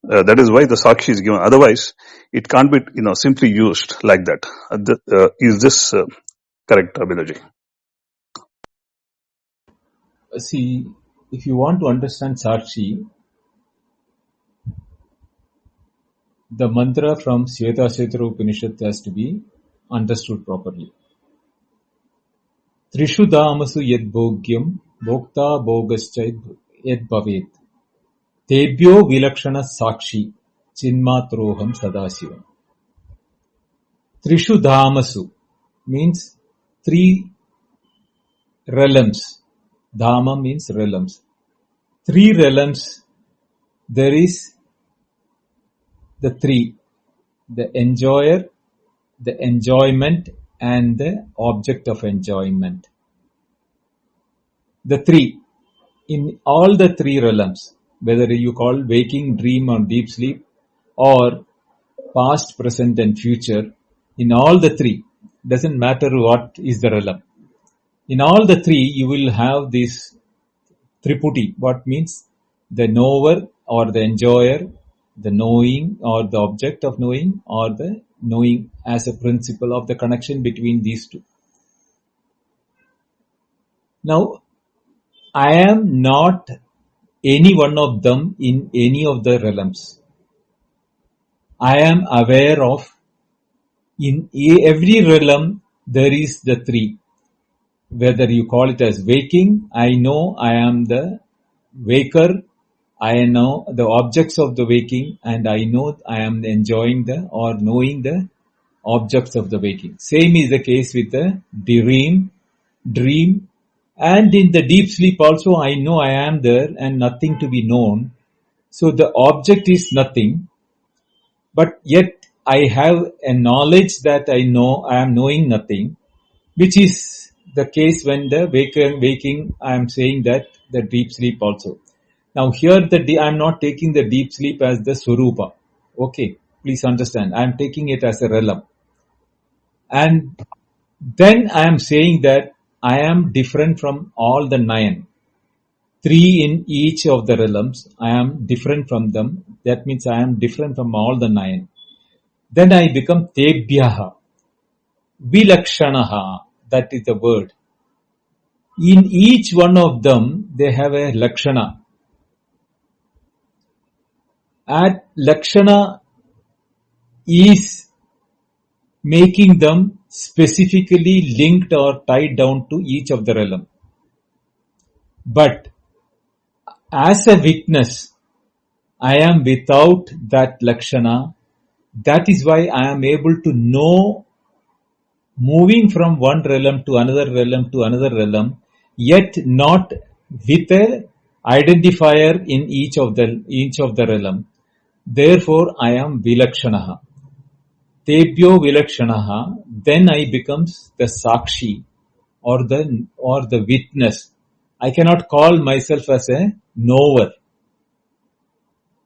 that is why the Sakshi is given. Otherwise, it can't be, simply used like that. Is this correct, Abhilaji? See, if you want to understand Sakshi, the mantra from Shvetasvatara Upanishad has to be understood properly. Trishu damasu yad bhogyam bhokta bhogascha yad bhavet tebhyo vilakshana sakshi chinmatroham sadasivam. Trishu damasu means three realms. Dhamma means realms. Three realms, there is the three, the enjoyer, the enjoyment, and the object of enjoyment. The three, in all the three realms, whether you call waking, dream, or deep sleep, or past, present, and future, in all the three, doesn't matter what is the realm. In all the three, you will have this triputi, what means the knower or the enjoyer, the knowing or the object of knowing, or the knowing as a principle of the connection between these two. Now, I am not any one of them in any of the realms. I am aware of, in every realm, there is the three. Whether you call it as waking, I know I am the waker, I know the objects of the waking, and I know I am enjoying or knowing the objects of the waking. Same is the case with the dream, and in the deep sleep also I know I am there and nothing to be known. So the object is nothing, but yet I have a knowledge that I know I am knowing nothing, which is the case when the waking, I am saying that the deep sleep also. Now here I am not taking the deep sleep as the Swarupa. Okay, please understand. I am taking it as a realm. And then I am saying that I am different from all the 9. 3 in each of the realms. I am different from them. That means I am different from all the 9. Then I become Tebhyaha. Vilakshanaha. That is the word. In each one of them, they have a Lakshana. At Lakshana is making them specifically linked or tied down to each of the realm. But as a witness, I am without that Lakshana. That is why I am able to know moving from one realm to another realm to another realm, yet not with a identifier in each of the realm. Therefore, I am Vilakshanaha. Tebhyo Vilakshanaha. Then I becomes the Sakshi or the witness. I cannot call myself as a knower.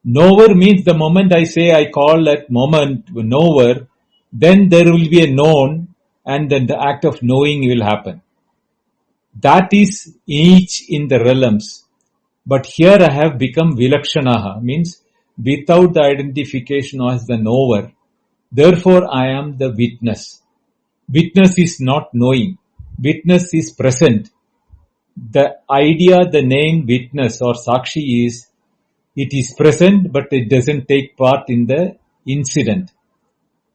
Knower means the moment I say I call that moment knower, then there will be a known and then the act of knowing will happen. That is each in the realms. But here I have become Vilakshanaha, means without the identification as the knower. Therefore I am the witness. Witness is not knowing. Witness is present. The idea, the name witness or Sakshi is, it is present but it doesn't take part in the incident.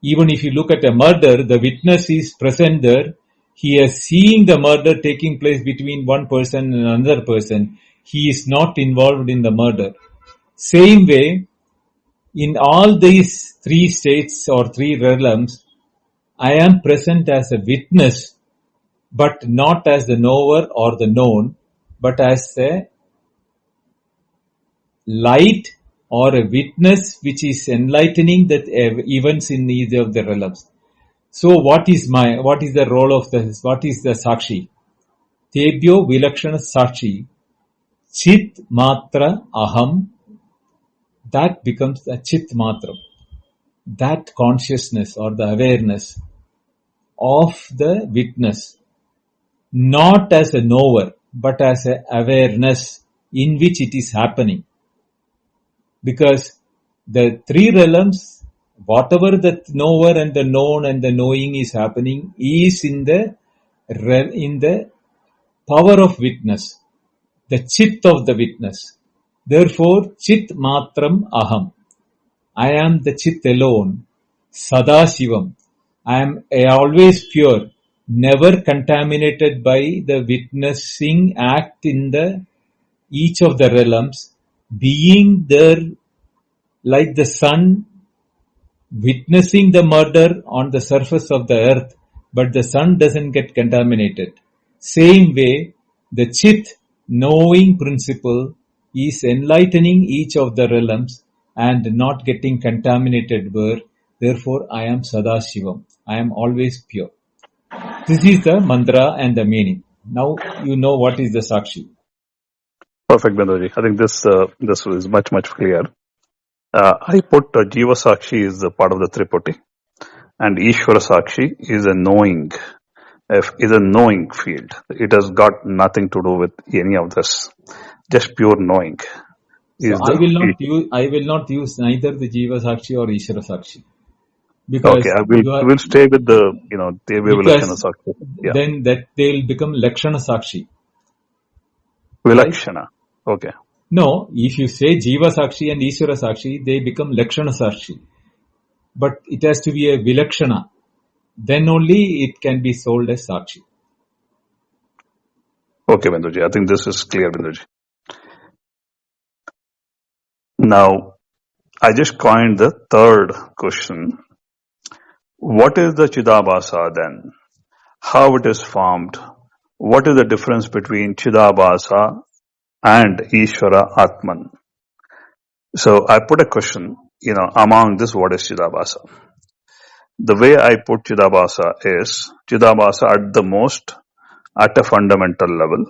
Even if you look at a murder, the witness is present there. He is seeing the murder taking place between one person and another person. He is not involved in the murder. Same way, in all these 3 states or 3 realms, I am present as a witness, but not as the knower or the known, but as a light or a witness which is enlightening the events in each of the realms. So what is the role of what is the Sakshi? Tebhyo Vilakshana Sakshi. Chit Matra Aham. That becomes the Chit Matra. That consciousness or the awareness of the witness. Not as a knower, but as an awareness in which it is happening. Because the 3 realms, whatever the knower and the known and the knowing is happening, is in the power of witness, the chit of the witness. Therefore, chit matram aham. I am the chit alone, Sadashivam. I am always pure, never contaminated by the witnessing act in each of the realms, being there like the sun witnessing the murder on the surface of the earth, but the sun doesn't get contaminated. Same way, the Chit, knowing principle, is enlightening each of the realms and not getting contaminated where, therefore I am Sadashivam. I am always pure. This is the mantra and the meaning. Now you know what is the Sakshi. Perfect, Binduji. I think this is much clear. I put Jiva Sakshi is a part of the Tripurti, and Ishvara Sakshi is a knowing field. It has got nothing to do with any of this. Just pure knowing. So I will not use neither the Jiva Sakshi or Ishvara Sakshi. Because okay, we'll stay with the Tebhyo Vilakshana Sakshi. Yeah. Then that they will become Lakshana Sakshi. Vilakshana. Okay. No, if you say Jiva Sakshi and Ishvara Sakshi, they become Lakshana Sakshi. But it has to be a Vilakshana. Then only it can be sold as Sakshi. Okay, Binduji. I think this is clear, Binduji. Now, I just coined the third question. What is the Chidabhasa then? How it is formed? What is the difference between Chidabhasa and Ishvara Atman? So I put a question, among this, what is Chidabhasa? The way I put Chidabhasa is, Chidabhasa at the most at a fundamental level.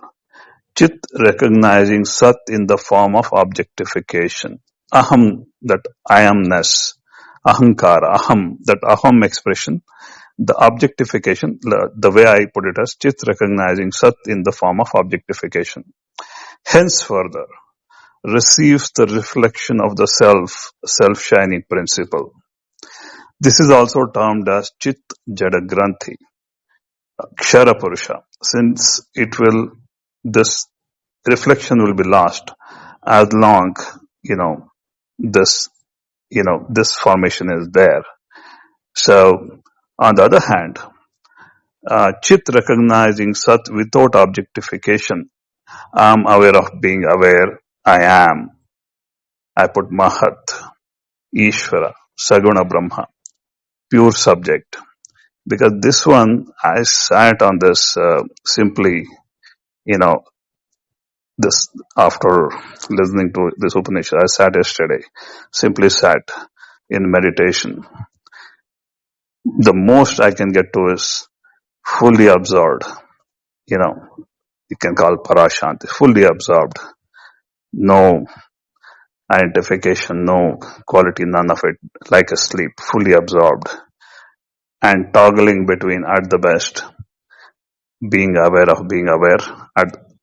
Chit recognizing Sat in the form of objectification. Aham, that I amness. Ahankara, aham, that aham expression. The objectification, the way I put it as Chit recognizing Sat in the form of objectification. Hence further, receives the reflection of the self-shining principle. This is also termed as Chit Jada Granthi, Kshara Purusha, since this reflection will be lost as long, this formation is there. So, on the other hand, Chit recognizing Sat without objectification. I am aware of being aware. I am. I put Mahat, Ishvara, Saguna Brahma, pure subject. Because this one, I sat on this simply, this after listening to this Upanishad, I sat yesterday, simply sat in meditation. The most I can get to is fully absorbed. You can call Parashanti, fully absorbed. No identification, no quality, none of it, like a sleep, fully absorbed. And toggling between, at the best, being aware of being aware,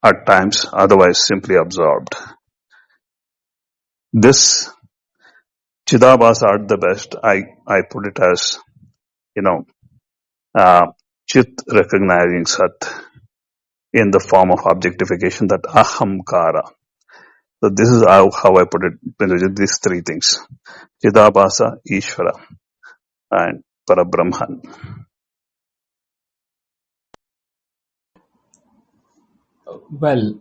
at times, otherwise simply absorbed. This Chidabhasa at the best, I put it as, Chit recognizing Sat in the form of objectification, that ahamkara. So this is how I put it, these three things. Chidabhasa, Ishvara, and Parabrahman. Well,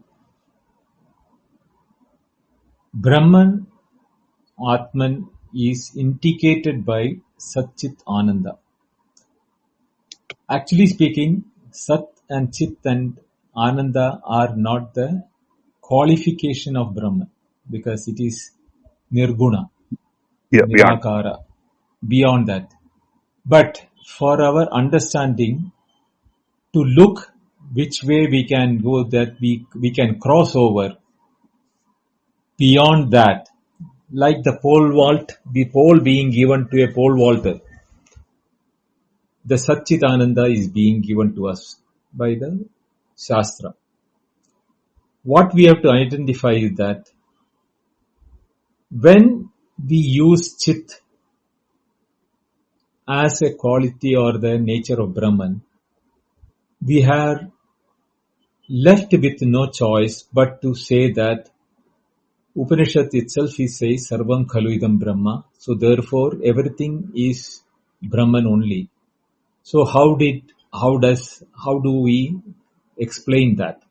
Brahman, Atman is indicated by Sat-Chit Ananda. Actually speaking, Sat and Chit and Ananda are not the qualification of Brahman, because it is Nirguna, Nirakara, beyond that. But for our understanding, to look which way we can go, that we can cross over beyond that, like the pole vault, the pole being given to a pole vaulter, the Satchitananda is being given to us by the Shastra. What we have to identify is that when we use Chit as a quality or the nature of Brahman, we are left with no choice but to say that Upanishad itself is says Sarvam Khalu Idam Brahma. So therefore everything is Brahman only. So how do we explain that?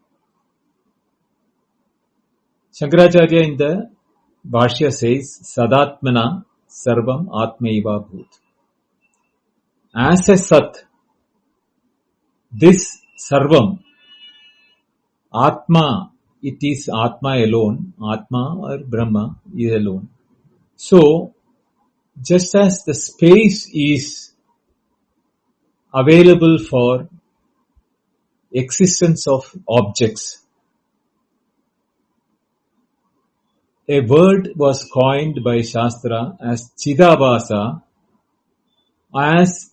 Shankaracharya in the Bhashya says Sadatmana Sarvam Atmaiva Bhut. As a Sat, this Sarvam, Atma, it is Atma alone, Atma or Brahma is alone. So, just as the space is available for existence of objects, a word was coined by Shastra as Chidabhasa, as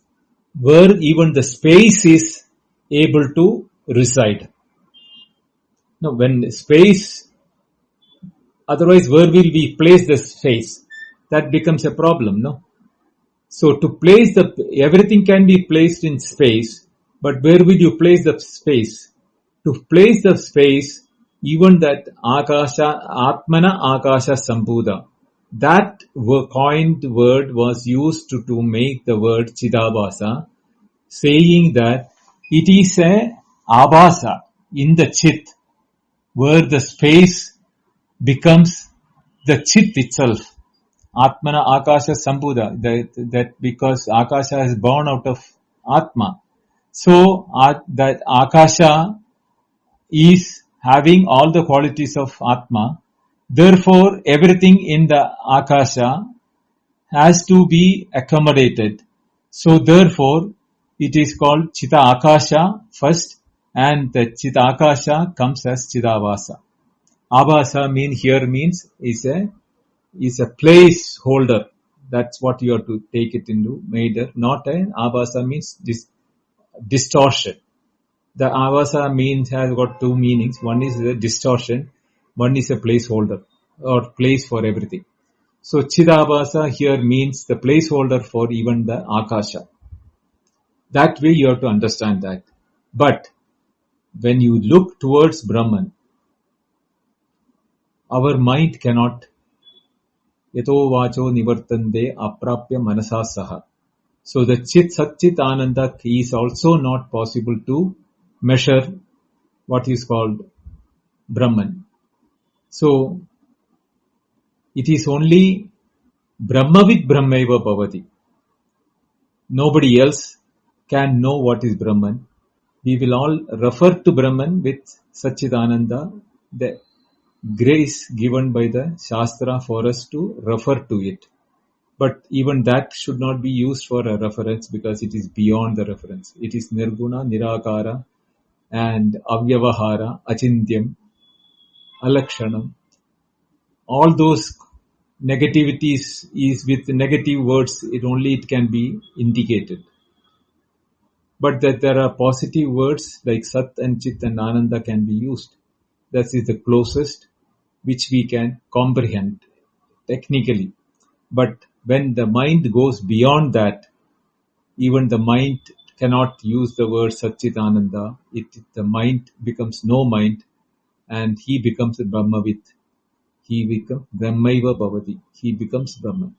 where even the space is able to reside. Now, when space, otherwise where will we place the space? That becomes a problem, no? So to place everything can be placed in space, but where will you place the space? To place the space, even that Akasha, Atmana Akasha Sambhuda, that coined word was used to make the word Chidabhasa, saying that it is a Abhasa in the Chit, where the space becomes the Chit itself. Atmana Akasha Sambhuda, that because Akasha is born out of Atma. So that Akasha is having all the qualities of Atma. Therefore, everything in the Akasha has to be accommodated. So therefore, it is called Chita Akasha first, and the Chidakasha comes as Chidavasa. Abhasa means is a placeholder. That's what you have to take it into major. Not an Abhasa means distortion. The Abhasa has got two meanings. One is a distortion. One is a placeholder or place for everything. So Chidabhasa here means the placeholder for even the Akasha. That way you have to understand that. But when you look towards Brahman, our mind cannot yato vacho nivartande aprapya manasa saha. So the Chit Satchit Ananda is also not possible to measure what is called Brahman. So it is only Brahmavid Brahmaiva Bhavati. Nobody else can know what is Brahman. We will all refer to Brahman with Satchidananda, the grace given by the Shastra for us to refer to it. But even that should not be used for a reference because it is beyond the reference. It is Nirguna, Nirakara and Avyavahara, Achintyam, Alakshanam. All those negativities is with negative words, it can be indicated. But that there are positive words like Sat and Chit and Ananda can be used. That is the closest which we can comprehend technically. But when the mind goes beyond that, even the mind cannot use the word Satchitananda. The mind becomes no mind and he becomes a Brahmavit. He becomes Brahmaiva Bhavati. He becomes Brahman.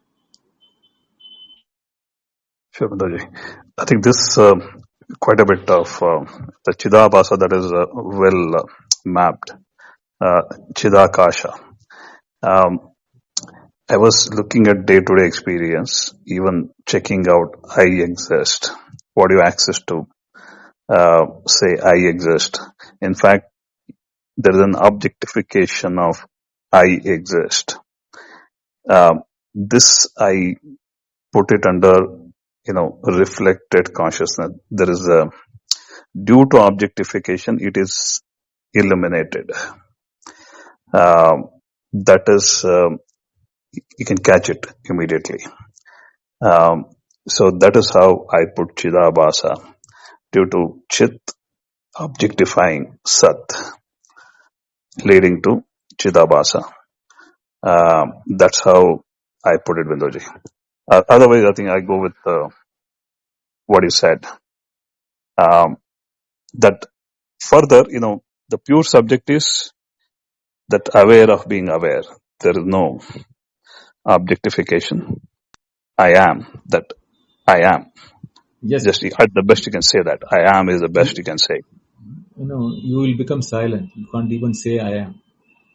Sure, Binduji. I think this quite a bit of the Chidabhasa that is well mapped. Chidakasha. I was looking at day-to-day experience, even checking out I exist. What do you access to? Say I exist. In fact, there is an objectification of I exist. This I put it under, reflected consciousness. There is a, due to objectification, it is eliminated. That is, you can catch it immediately. So that is how I put Chidabhasa, due to Chit objectifying Sat, leading to Chidabhasa. That's how I put it, Binduji. Otherwise, I think I go with what you said. That further, the pure subject is that aware of being aware. There is no objectification. I am that I am. Yes. Just at the best you can say that. I am is the best you can say. You will become silent. You can't even say I am.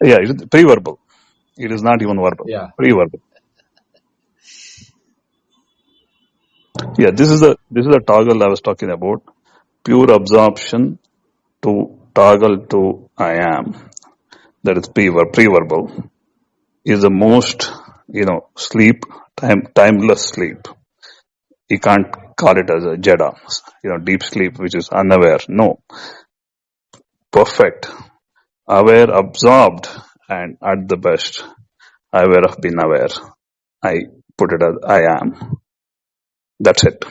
Yeah, it's pre-verbal. It is not even verbal. Yeah. Pre-verbal. Yeah, this is the toggle I was talking about. Pure absorption to toggle to I am. That is pre-verbal. Is the most, sleep, timeless sleep. You can't call it as a jada, deep sleep, which is unaware. No. Perfect. Aware, absorbed, and at the best, aware of being aware. I put it as I am. That's it.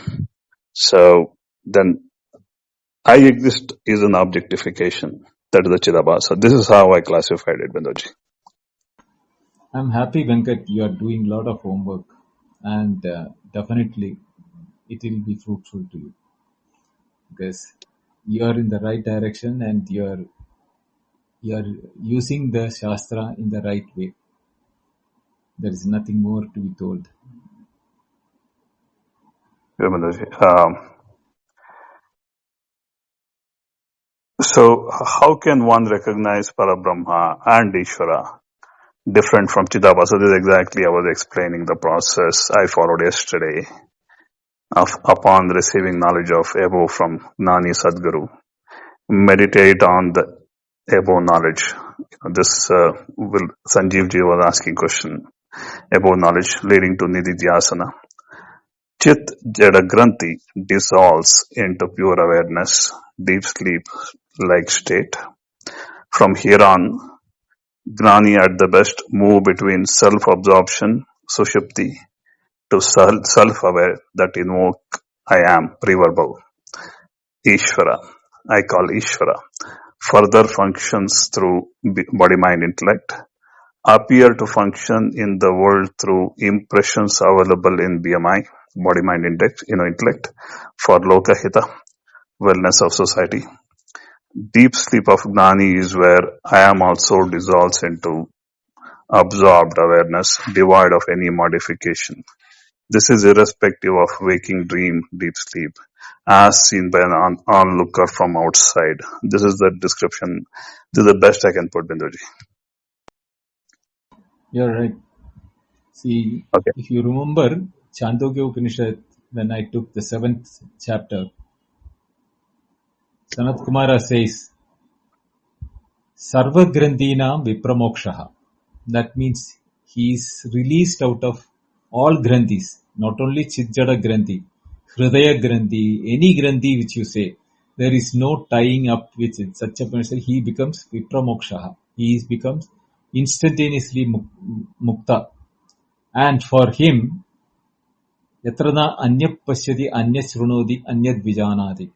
So then I exist is an objectification. That is the Chidabhasa. This is how I classified it, Binduji. I'm happy, Venkat, you are doing a lot of homework and definitely it will be fruitful to you because you are in the right direction and you are using the Shastra in the right way. There is nothing more to be told. Yeah, Binduji. So how can one recognize Parabrahma and Ishvara different from Chidabhasa? This is exactly I was explaining the process I followed yesterday. Upon receiving knowledge of above from Gnani Sadguru, meditate on the above knowledge. This Sanjeev ji was asking question. Above knowledge leading to Nididhyasana. Chit Jada Granthi dissolves into pure awareness, deep sleep, like state. From here on, Gnani at the best move between self-absorption, Sushupti, to self-aware that invoke I am, preverbal, Ishvara. I call Ishvara. Further functions through body-mind-intellect, appear to function in the world through impressions available in BMI, body-mind-intellect, for Lokahita, wellness of society. Deep sleep of Gnani is where I am also dissolves into absorbed awareness, devoid of any modification. This is irrespective of waking dream, deep sleep, as seen by an onlooker from outside. This is the description. This is the best I can put, Binduji. You're right. See, Okay. if you remember Chandogya Upanishad, when I took the 7th chapter, Sanat Kumara says, Sarva Grandhinam Vipramokshaha. That means he is released out of all Grandhis, not only Chitjada Grandhi, Hridaya Grandhi, any Grandhi which you say. There is no tying up with it. Such a person, he becomes Vipramokshaha. He becomes instantaneously Mukta. And for him, Yatrana Anyap Pasyati Anyat Shrunodi Anyat Vijanadi.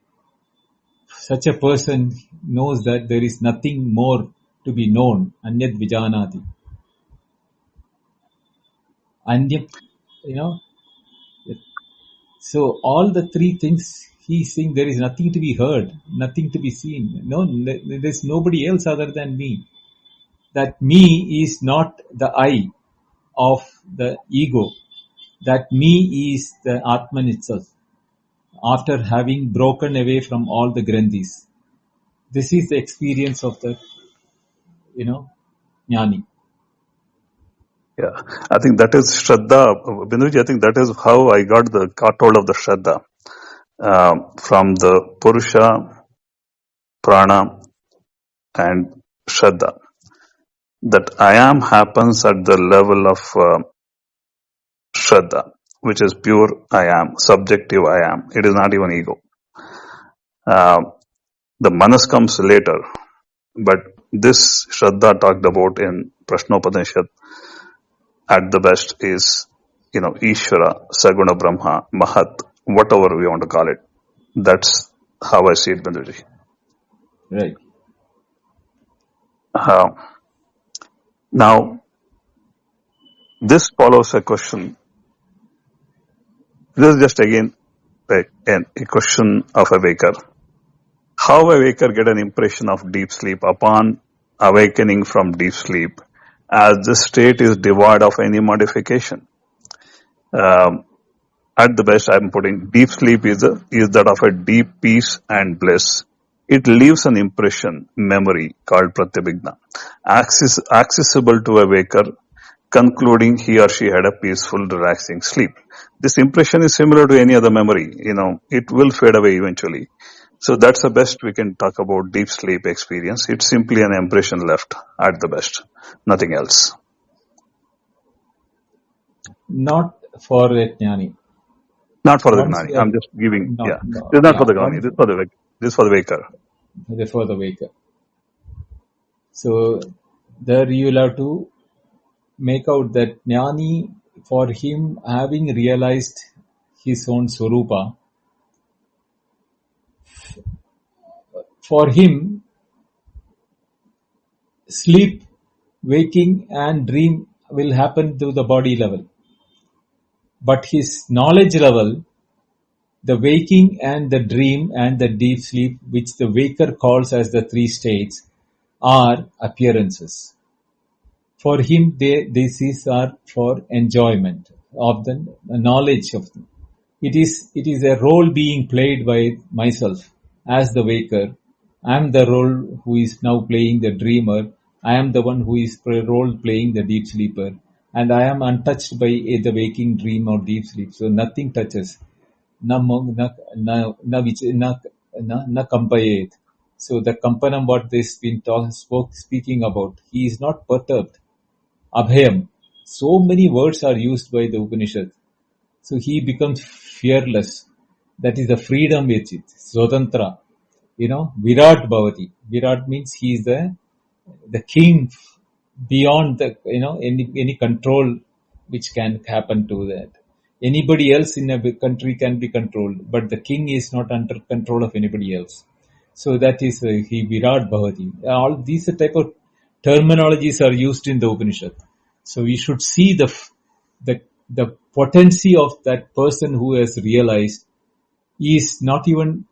Such a person knows that there is nothing more to be known. Anyat Vijanadi. Anyat, so all the three things he is saying, there is nothing to be heard, nothing to be seen. No, there is nobody else other than me. That me is not the I of the ego. That me is the Atman itself. After having broken away from all the Grandhis. This is the experience of the, Jnani. Yeah, I think that is Shraddha. Binduji, I think that is how I got hold of the Shraddha. From the Purusha, Prana, and Shraddha. That I am happens at the level of Shraddha, which is pure I am, subjective I am. It is not even ego. The Manas comes later, but this Shraddha talked about in Prashnopanishad at the best is, Ishvara, Saguna Brahma, Mahat, whatever we want to call it. That's how I see it, Binduji. Right. Now, this follows a question. This is just again a question of a waker. How a waker get an impression of deep sleep upon awakening from deep sleep, as the state is devoid of any modification. At the best, I am putting deep sleep is that of a deep peace and bliss. It leaves an impression, memory called pratyabhigna, accessible to a waker, concluding he or she had a peaceful, relaxing sleep. This impression is similar to any other memory. It will fade away eventually. So that's the best we can talk about deep sleep experience. It's simply an impression left at the best, nothing else. Not for a Jnani. Not for the Gnani. I'm just giving. No, Yeah, no, this is not yeah, for the Gnani. This is for the waker. For the waker. So there you will have to make out that Jnani, for him having realized his own Swarupa, for him, sleep, waking and dream will happen to the body level. But his knowledge level, the waking and the dream and the deep sleep, which the waker calls as the three states, are appearances. For him, these are for enjoyment of the knowledge of them. It is a role being played by myself as the waker. I am the role who is now playing the dreamer. I am the one who is role playing the deep sleeper. And I am untouched by the waking dream or deep sleep. So nothing touches. Na kampayet. So the kampanam what this been speaking about, he is not perturbed. Abhayam. So many words are used by the Upanishad. So he becomes fearless. That is the freedom with it. Swatantra. Virat Bhavati. Virat means he is the king beyond the any control which can happen to that. Anybody else in a big country can be controlled, but the king is not under control of anybody else. So that is he Virat Bhavati. All these type of terminologies are used in the Upanishad. So we should see the potency of that person who has realized is not even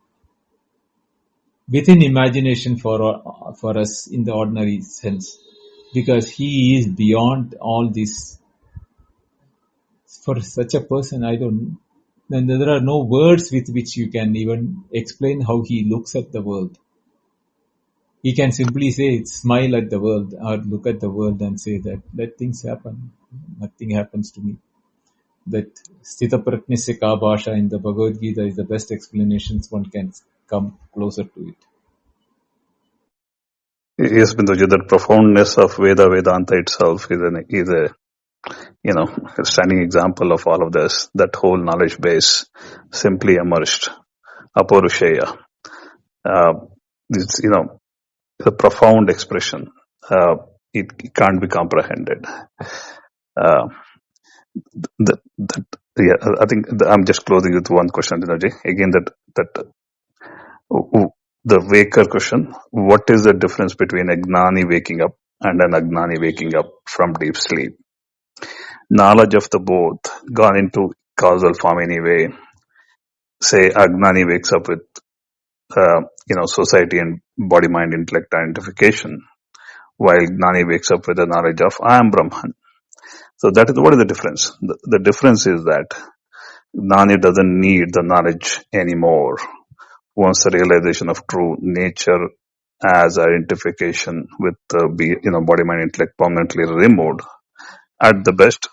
within imagination for us in the ordinary sense, because he is beyond all this. For such a person, then there are no words with which you can even explain how he looks at the world. He can simply say, smile at the world, or look at the world and say that let things happen. Nothing happens to me. That Sthita Pratnyasya Ka Bhasha in the Bhagavad Gita is the best explanations one can come closer to it. Yes, Binduji, that profoundness of Vedanta itself is a standing example of all of this. That whole knowledge base simply emerged. Apaurusheya. It's, a profound expression. It can't be comprehended. I think I'm just closing with one question, Binduji. Again, the waker question. What is the difference between a Gnani waking up and an Agnani waking up from deep sleep? Knowledge of the both gone into causal form anyway. Say Agnani wakes up with society and body mind intellect identification, while Gnani wakes up with the knowledge of I am Brahman. So what is the difference? The difference is that Gnani doesn't need the knowledge anymore once the realization of true nature as identification with body mind intellect permanently removed. At the best,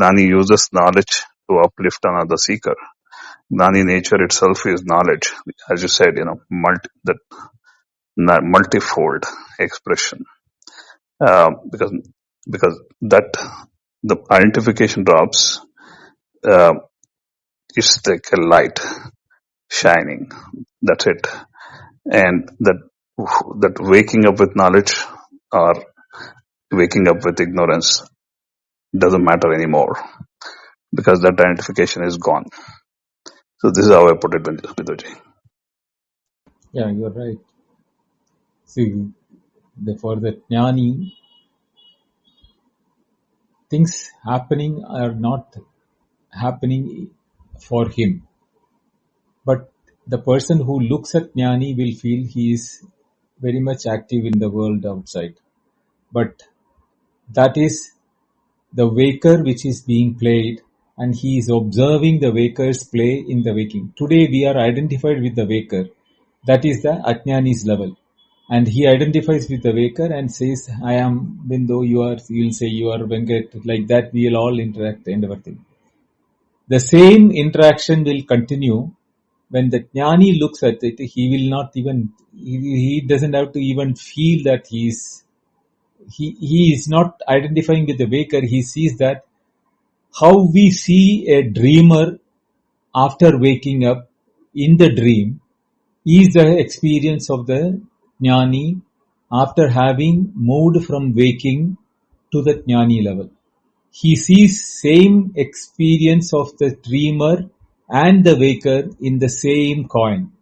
Gnani uses knowledge to uplift another seeker. Gnani nature itself is knowledge, as you said, multifold expression. Because that the identification drops is like a light shining. That's it. And that waking up with knowledge or waking up with ignorance doesn't matter anymore, because that identification is gone. So this is how I put it, Binduji. Yeah, you're right. See, for the Jnani, things happening are not happening for him. But the person who looks at Jnani will feel he is very much active in the world outside. But that is the waker which is being played, and he is observing the waker's play in the waking. Today we are identified with the waker. That is the Ajnani's level. And he identifies with the waker and says, I am Bindu, you'll say you are Venkat. Like that we will all interact and everything. The same interaction will continue when the Jnani looks at it. He will not even, he doesn't have to even feel that he is not identifying with the waker. He sees that how we see a dreamer after waking up in the dream is the experience of the Jnani after having moved from waking to the Jnani level. He sees same experience of the dreamer and the waker in the same coin,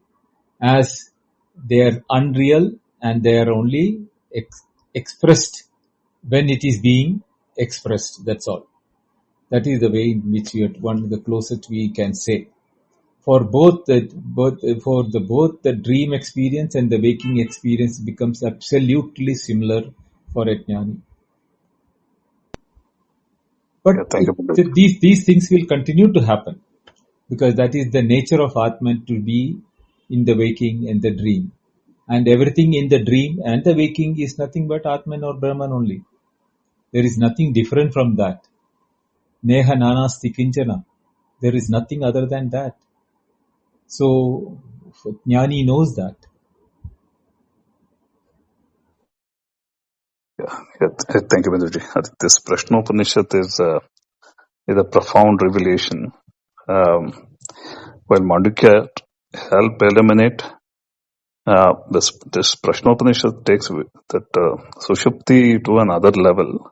as they are unreal and they are only expressed when it is being expressed. That's all. That is the way in which the closest we can say. For both the dream experience and the waking experience becomes absolutely similar for a Jnani. But these things will continue to happen, because that is the nature of Atman, to be in the waking and the dream. And everything in the dream and the waking is nothing but Atman or Brahman only. There is nothing different from that. Neha nanasti kinchana. There is nothing other than that. So Jnani knows that. Yeah, thank you, Binduji. I think this Prashnopanishad is a profound revelation. While Mandukya help eliminate This Prashnopanishad takes that Sushupti to another level.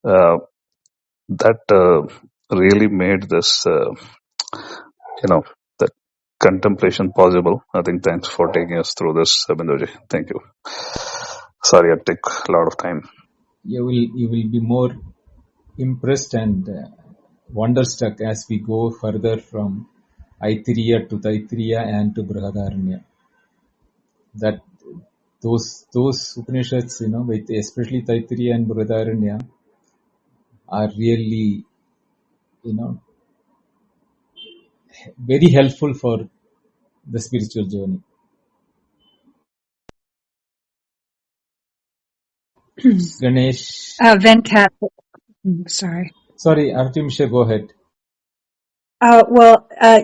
That really made this, that contemplation possible. I think thanks for taking us through this, Binduji. Thank you. Sorry, I took a lot of time. You will be more impressed and wonderstruck as we go further from Aitiriya to Taittiriya and to Brihadaranya. That those Upanishads, with especially Taittiriya and Brihadaranya, are really, very helpful for the spiritual journey. Ganesh. Venkat. Sorry. Sorry, Artyomsha, go ahead.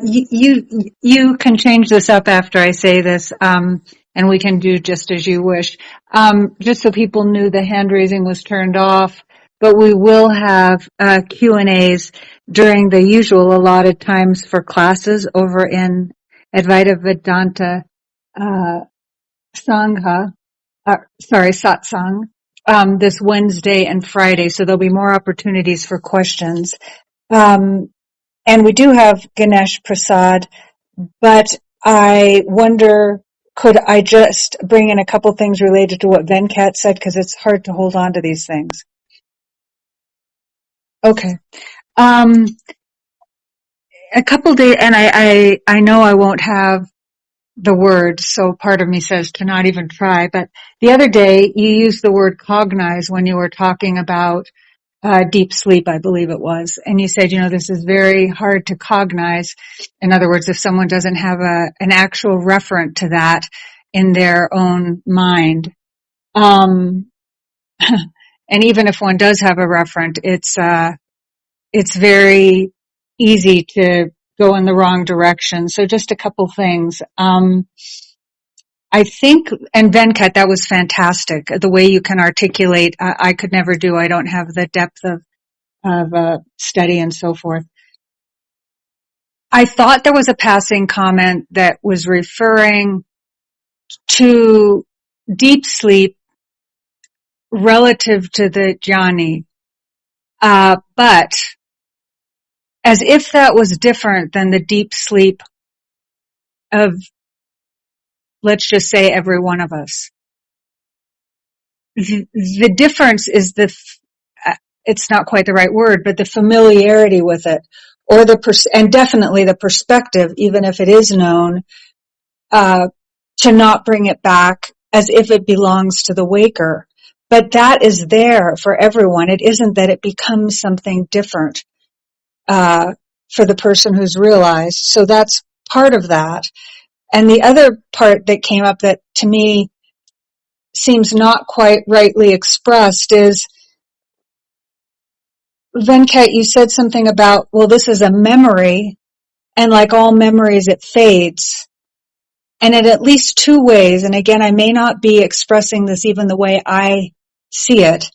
You can change this up after I say this, and we can do just as you wish. Just so people knew the hand raising was turned off, but we will have Q&As during the usual allotted times for classes over in Advaita Vedanta Satsang, this Wednesday and Friday, so there'll be more opportunities for questions. And we do have Ganesh Prasad, but I wonder, could I just bring in a couple things related to what Venkat said, because it's hard to hold on to these things. Okay. A couple days, and I know I won't have the word, so part of me says to not even try, but the other day you used the word cognize when you were talking about deep sleep, I believe it was. And you said, this is very hard to cognize. In other words, if someone doesn't have an actual referent to that in their own mind. And even if one does have a referent, it's very easy to go in the wrong direction. So just a couple things. I think, and Venkat, that was fantastic. The way you can articulate, I could never do. I don't have the depth of study and so forth. I thought there was a passing comment that was referring to deep sleep relative to the jhani, but as if that was different than the deep sleep of, let's just say, every one of us. The difference is it's not quite the right word, but the familiarity with it, or and definitely the perspective, even if it is known, to not bring it back as if it belongs to the waker. But that is there for everyone. It isn't that it becomes something different, for the person who's realized. So that's part of that. And the other part that came up that to me seems not quite rightly expressed is, Venkat, you said something about, well, this is a memory, and like all memories, it fades. And in at least two ways, and again, I may not be expressing this even the way I see it,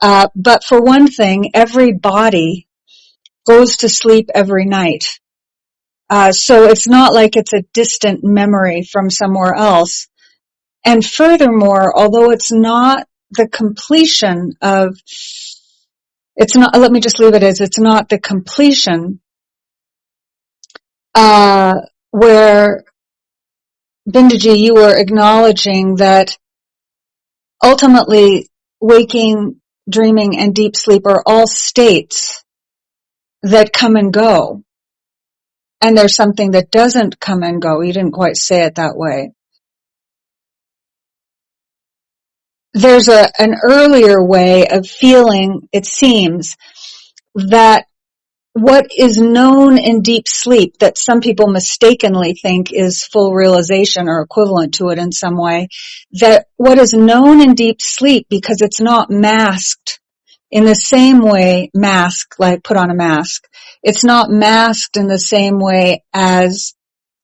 but for one thing, every body goes to sleep every night. So it's not like it's a distant memory from somewhere else. And furthermore, although it's not the completion of, let me just leave it as it's not the completion, where, Binduji, you were acknowledging that ultimately waking, dreaming, and deep sleep are all states that come and go. And there's something that doesn't come and go. You didn't quite say it that way. There's an earlier way of feeling, it seems, that what is known in deep sleep, that some people mistakenly think is full realization or equivalent to it in some way, that what is known in deep sleep, because it's not masked in the same way, like put on a mask, it's not masked in the same way as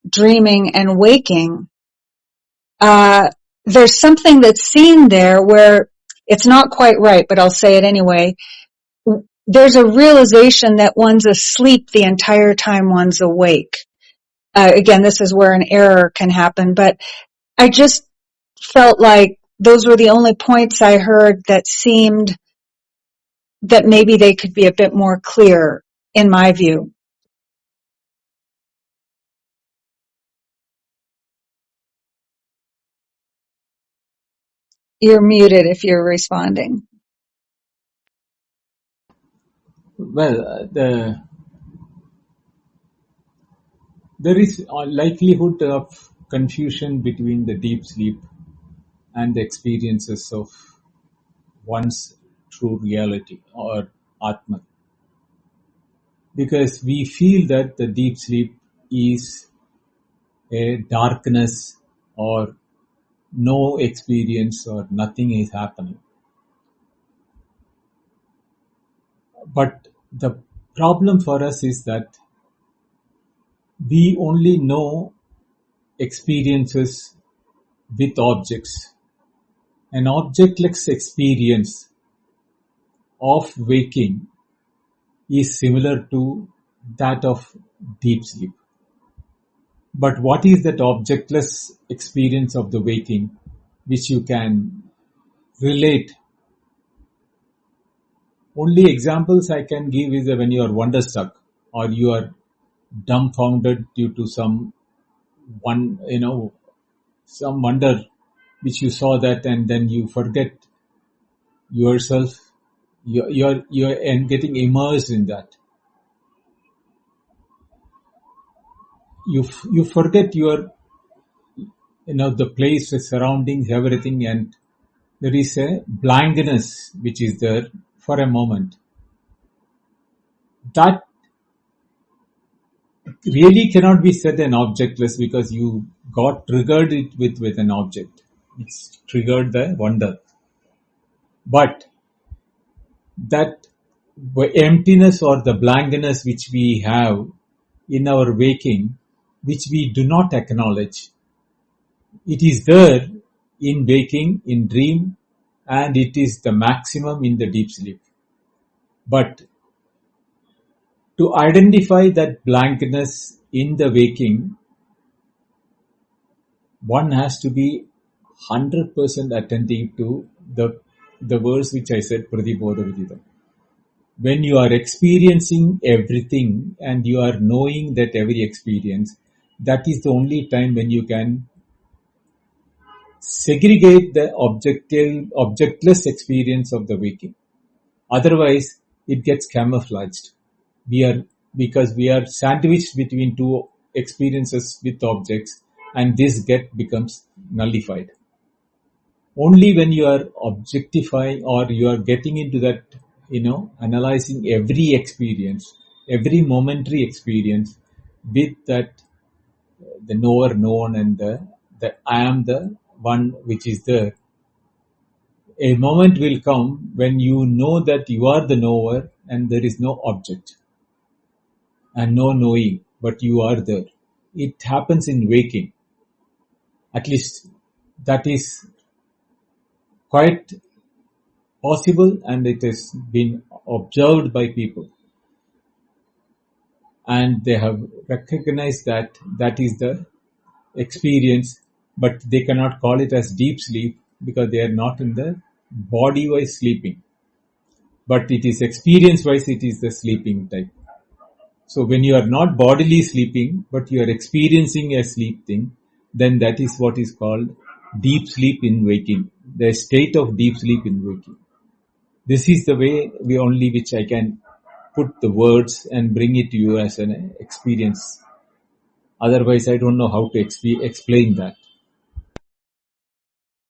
dreaming and waking. There's something that's seen there where it's not quite right, but I'll say it anyway. There's a realization that one's asleep the entire time one's awake. Again, this is where an error can happen, but I just felt like those were the only points I heard that seemed that maybe they could be a bit more clear in my view. You're muted if you're responding. Well, there is a likelihood of confusion between the deep sleep and the experiences of one's true reality or Atman. Because we feel that the deep sleep is a darkness or no experience or nothing is happening. But the problem for us is that we only know experiences with objects. An objectless experience of waking is similar to that of deep sleep. But what is that objectless experience of the waking which you can relate? Only examples I can give is when you are wonderstruck or you are dumbfounded due to some wonder which you saw that, and then you forget yourself. You're getting immersed in that. You forget your the place, the surroundings, everything, and there is a blankness which is there for a moment. That really cannot be said an objectless because you got triggered it with an object. It's triggered the wonder. But that emptiness or the blankness which we have in our waking, which we do not acknowledge, it is there in waking, in dream, and it is the maximum in the deep sleep. But to identify that blankness in the waking, one has to be 100% attentive to the verse which I said, Pratibodha Vidita. When you are experiencing everything and you are knowing that every experience, that is the only time when you can segregate the objectless experience of the waking. Otherwise, it gets camouflaged. Because we are sandwiched between two experiences with objects, and this becomes nullified. Only when you are objectifying or you are getting into that, analyzing every experience, every momentary experience with that, the knower known and the I am the one which is there. A moment will come when you know that you are the knower and there is no object and no knowing, but you are there. It happens in waking. At least that is quite possible, and it has been observed by people. And they have recognized that is the experience, but they cannot call it as deep sleep because they are not in the body-wise sleeping. But it is experience-wise, it is the sleeping type. So when you are not bodily sleeping, but you are experiencing a sleep thing, then that is what is called deep sleep in waking, the state of deep sleep in waking. This is the way which I can put the words and bring it to you as an experience. Otherwise, I don't know how to explain that.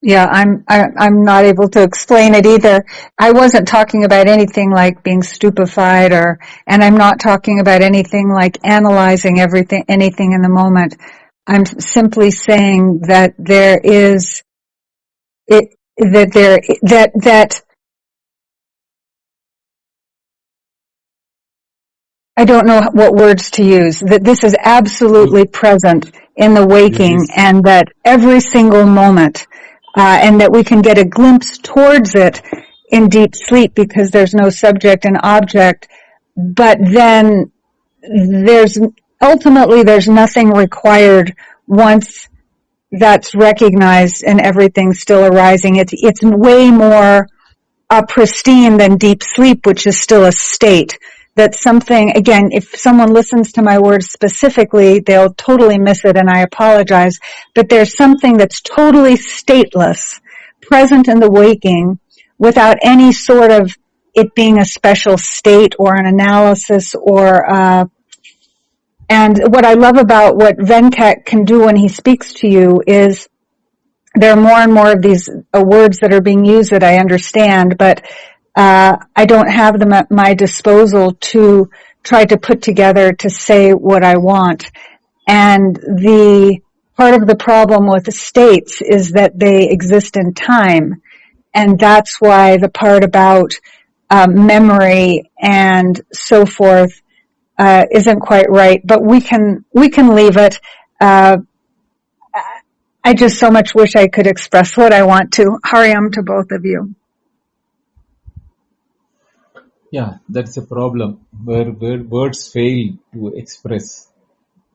Yeah, I'm not able to explain it either. I wasn't talking about anything like being stupefied and I'm not talking about anything like analyzing anything in the moment. I'm simply saying that there is that I don't know what words to use, that this is absolutely present in the waking, and that every single moment, and that we can get a glimpse towards it in deep sleep because there's no subject and object, but then there's nothing required once that's recognized and everything still arising. It's way more pristine than deep sleep, which is still a state. That's something, again, if someone listens to my words specifically, they'll totally miss it, and I apologize. But there's something that's totally stateless, present in the waking, without any sort of it being a special state or an analysis or and what I love about what Venkat can do when he speaks to you is there are more and more of these words that are being used that I understand, but I don't have them at my disposal to try to put together to say what I want. And the part of the problem with the states is that they exist in time. And that's why the part about memory and so forth isn't quite right. But we can leave it. I just so much wish I could express what I want to. Hariam to both of you. Yeah, that's a problem where words fail to express.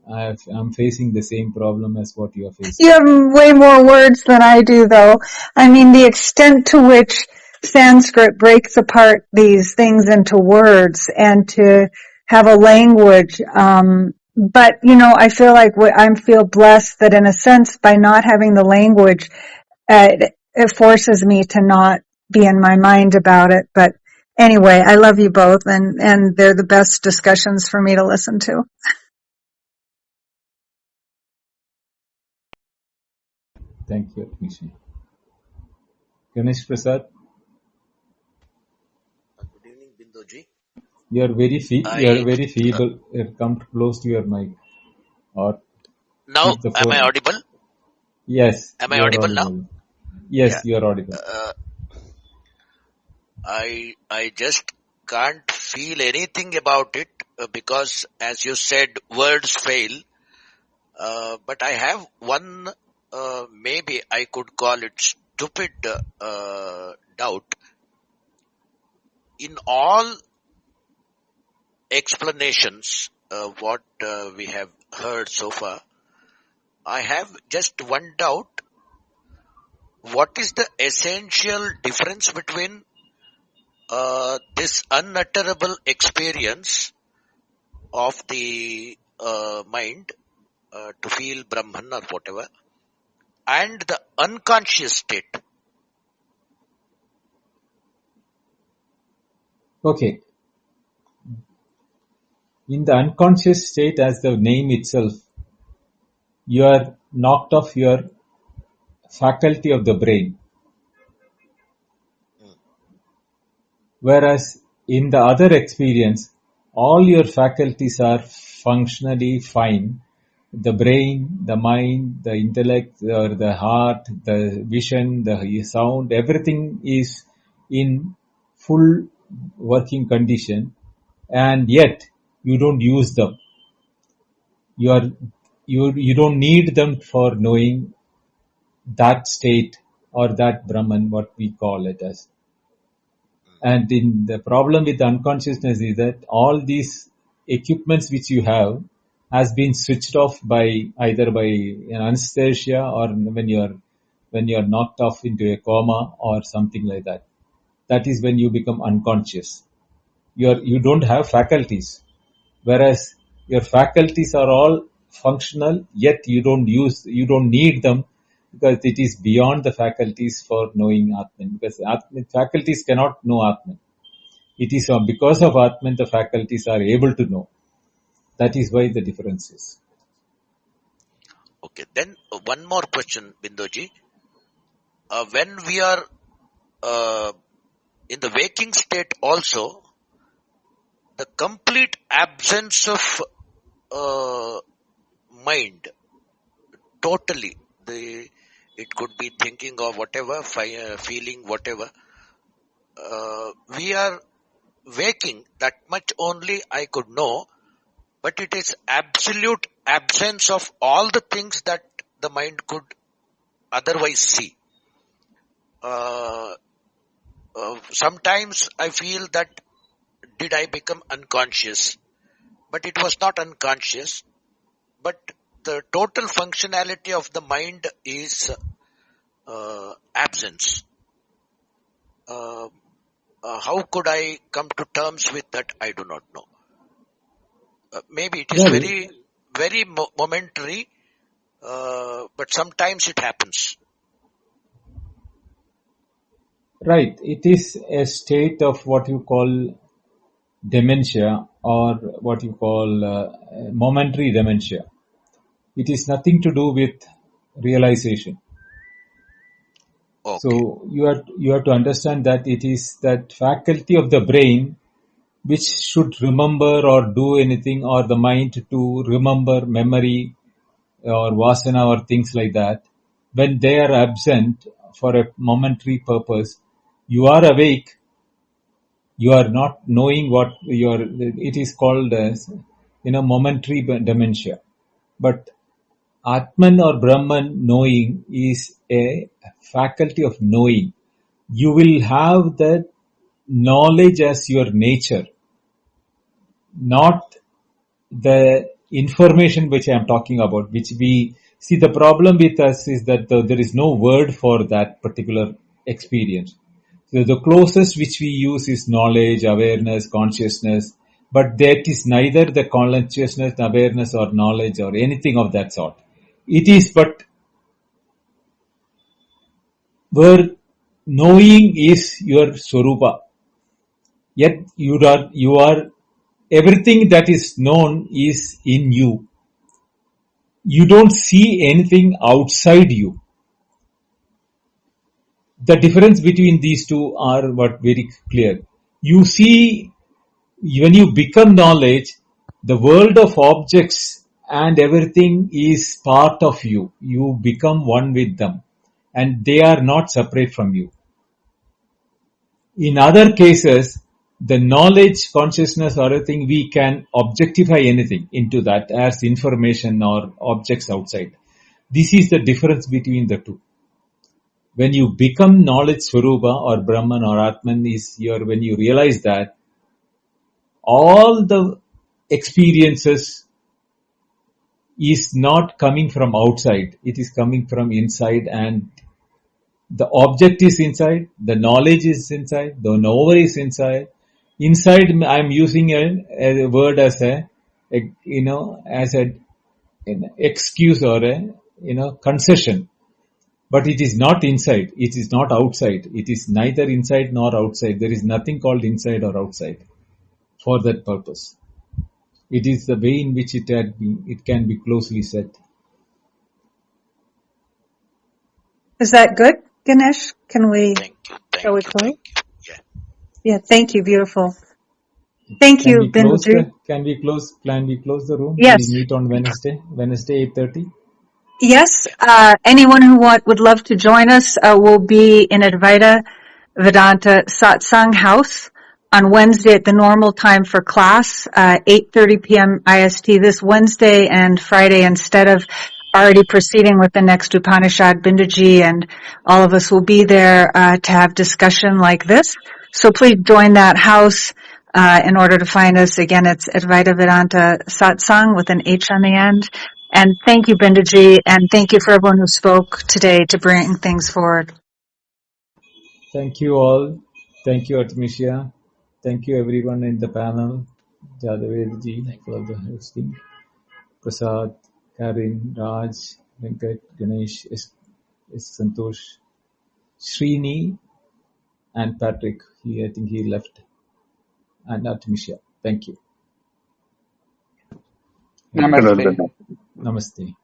I'm facing the same problem as what you are facing. You have way more words than I do, though. I mean, the extent to which Sanskrit breaks apart these things into words and to have a language. But, I feel like I feel blessed that in a sense, by not having the language, it forces me to not be in my mind about it. But anyway, I love you both, and they're the best discussions for me to listen to. Thank you, Mishi. Ganesh Prasad, Good evening, Binduji. you are very feeble. Come close to your mic or Now, keep the am I phone. audible? Yes, Am I you are audible now? audible. Yes, Yeah. you are audible. I just can't feel anything about it because, as you said, words fail. But I have one, maybe I could call it stupid doubt. In all explanations, what we have heard so far, I have just one doubt. What is the essential difference between this unutterable experience of the mind to feel Brahman or whatever, and the unconscious state? Okay. In the unconscious state, as the name itself, you are knocked off your faculty of the brain. Whereas in the other experience, all your faculties are functionally fine. The brain, the mind, the intellect, or the heart, the vision, the sound, everything is in full working condition, and yet you don't use them. You don't need them for knowing that state or that Brahman, what we call it as. And in the problem with unconsciousness is that all these equipments which you have has been switched off by either by an anesthesia or when you are knocked off into a coma or something like that. That is when you become unconscious. You don't have faculties, whereas your faculties are all functional, yet you don't need them because it is beyond the faculties for knowing Atman. Because faculties cannot know Atman. It is because of Atman the faculties are able to know. That is why the difference is. Okay, then one more question, Binduji. When we are in the waking state also, the complete absence of mind, totally, it could be thinking or whatever, feeling whatever, we are waking, that much only I could know, but it is absolute absence of all the things that the mind could otherwise see. Sometimes I feel that did I become unconscious, but it was not unconscious, but the total functionality of the mind is absence. How could I come to terms with that? I do not know. Maybe it is Well, very, very momentary, but sometimes it happens. right. It is a state of what you call dementia, or what you call momentary dementia. It is nothing to do with realization. Okay. So you have to understand that it is that faculty of the brain which should remember or do anything, or the mind to remember memory or vasana or things like that. When they are absent for a momentary purpose, you are awake, you are not knowing what it is called as, momentary dementia. But Atman or Brahman knowing is a faculty of knowing. You will have that knowledge as your nature, not the information which I am talking about, which we see. The problem with us is that there is no word for that particular experience. So the closest which we use is knowledge, awareness, consciousness, but that is neither the consciousness, awareness or knowledge or anything of that sort. It is but where knowing is your Swarupa. Yet you are everything that is known is in you. You don't see anything outside you. The difference between these two are very clear. You see, when you become knowledge, the world of objects and everything is part of you. You become one with them, and they are not separate from you. In other cases, the knowledge, consciousness or anything, we can objectify anything into that as information or objects outside. This is the difference between the two. When you become knowledge Swarupa or Brahman or Atman when you realize that all the experiences is not coming from outside, it is coming from inside, and the object is inside, the knowledge is inside, the knower is inside. Inside, I am using a word as an excuse or a concession. But it is not inside, it is not outside. It is neither inside nor outside. There is nothing called inside or outside for that purpose. It is the way in which it can be closely said. Is that good, Ganesh? Shall we close? Yeah, thank you. Beautiful. Thank you, Bindu. Can we close the room? Yes. We meet on Wednesday 8:30. Yes. Anyone who would love to join us will be in Advaita Vedanta Satsang House on Wednesday at the normal time for class, 8:30 p.m. IST this Wednesday and Friday. Instead of already proceeding with the next Upanishad, Binduji and all of us will be there to have discussion like this. So please join that house in order to find us. Again, it's Advaita Vedanta Satsang with an H on the end. And thank you, Binduji, and thank you for everyone who spoke today to bring things forward. Thank you all. Thank you, Artemisia. Thank you, everyone in the panel. Jadavedji for the hosting. Prasad, Karin, Raj, Venkat, Ganesh, S. Santosh, Srini, and Patrick. I think he left. And Artemisia. Thank you. Namaste. Namaste.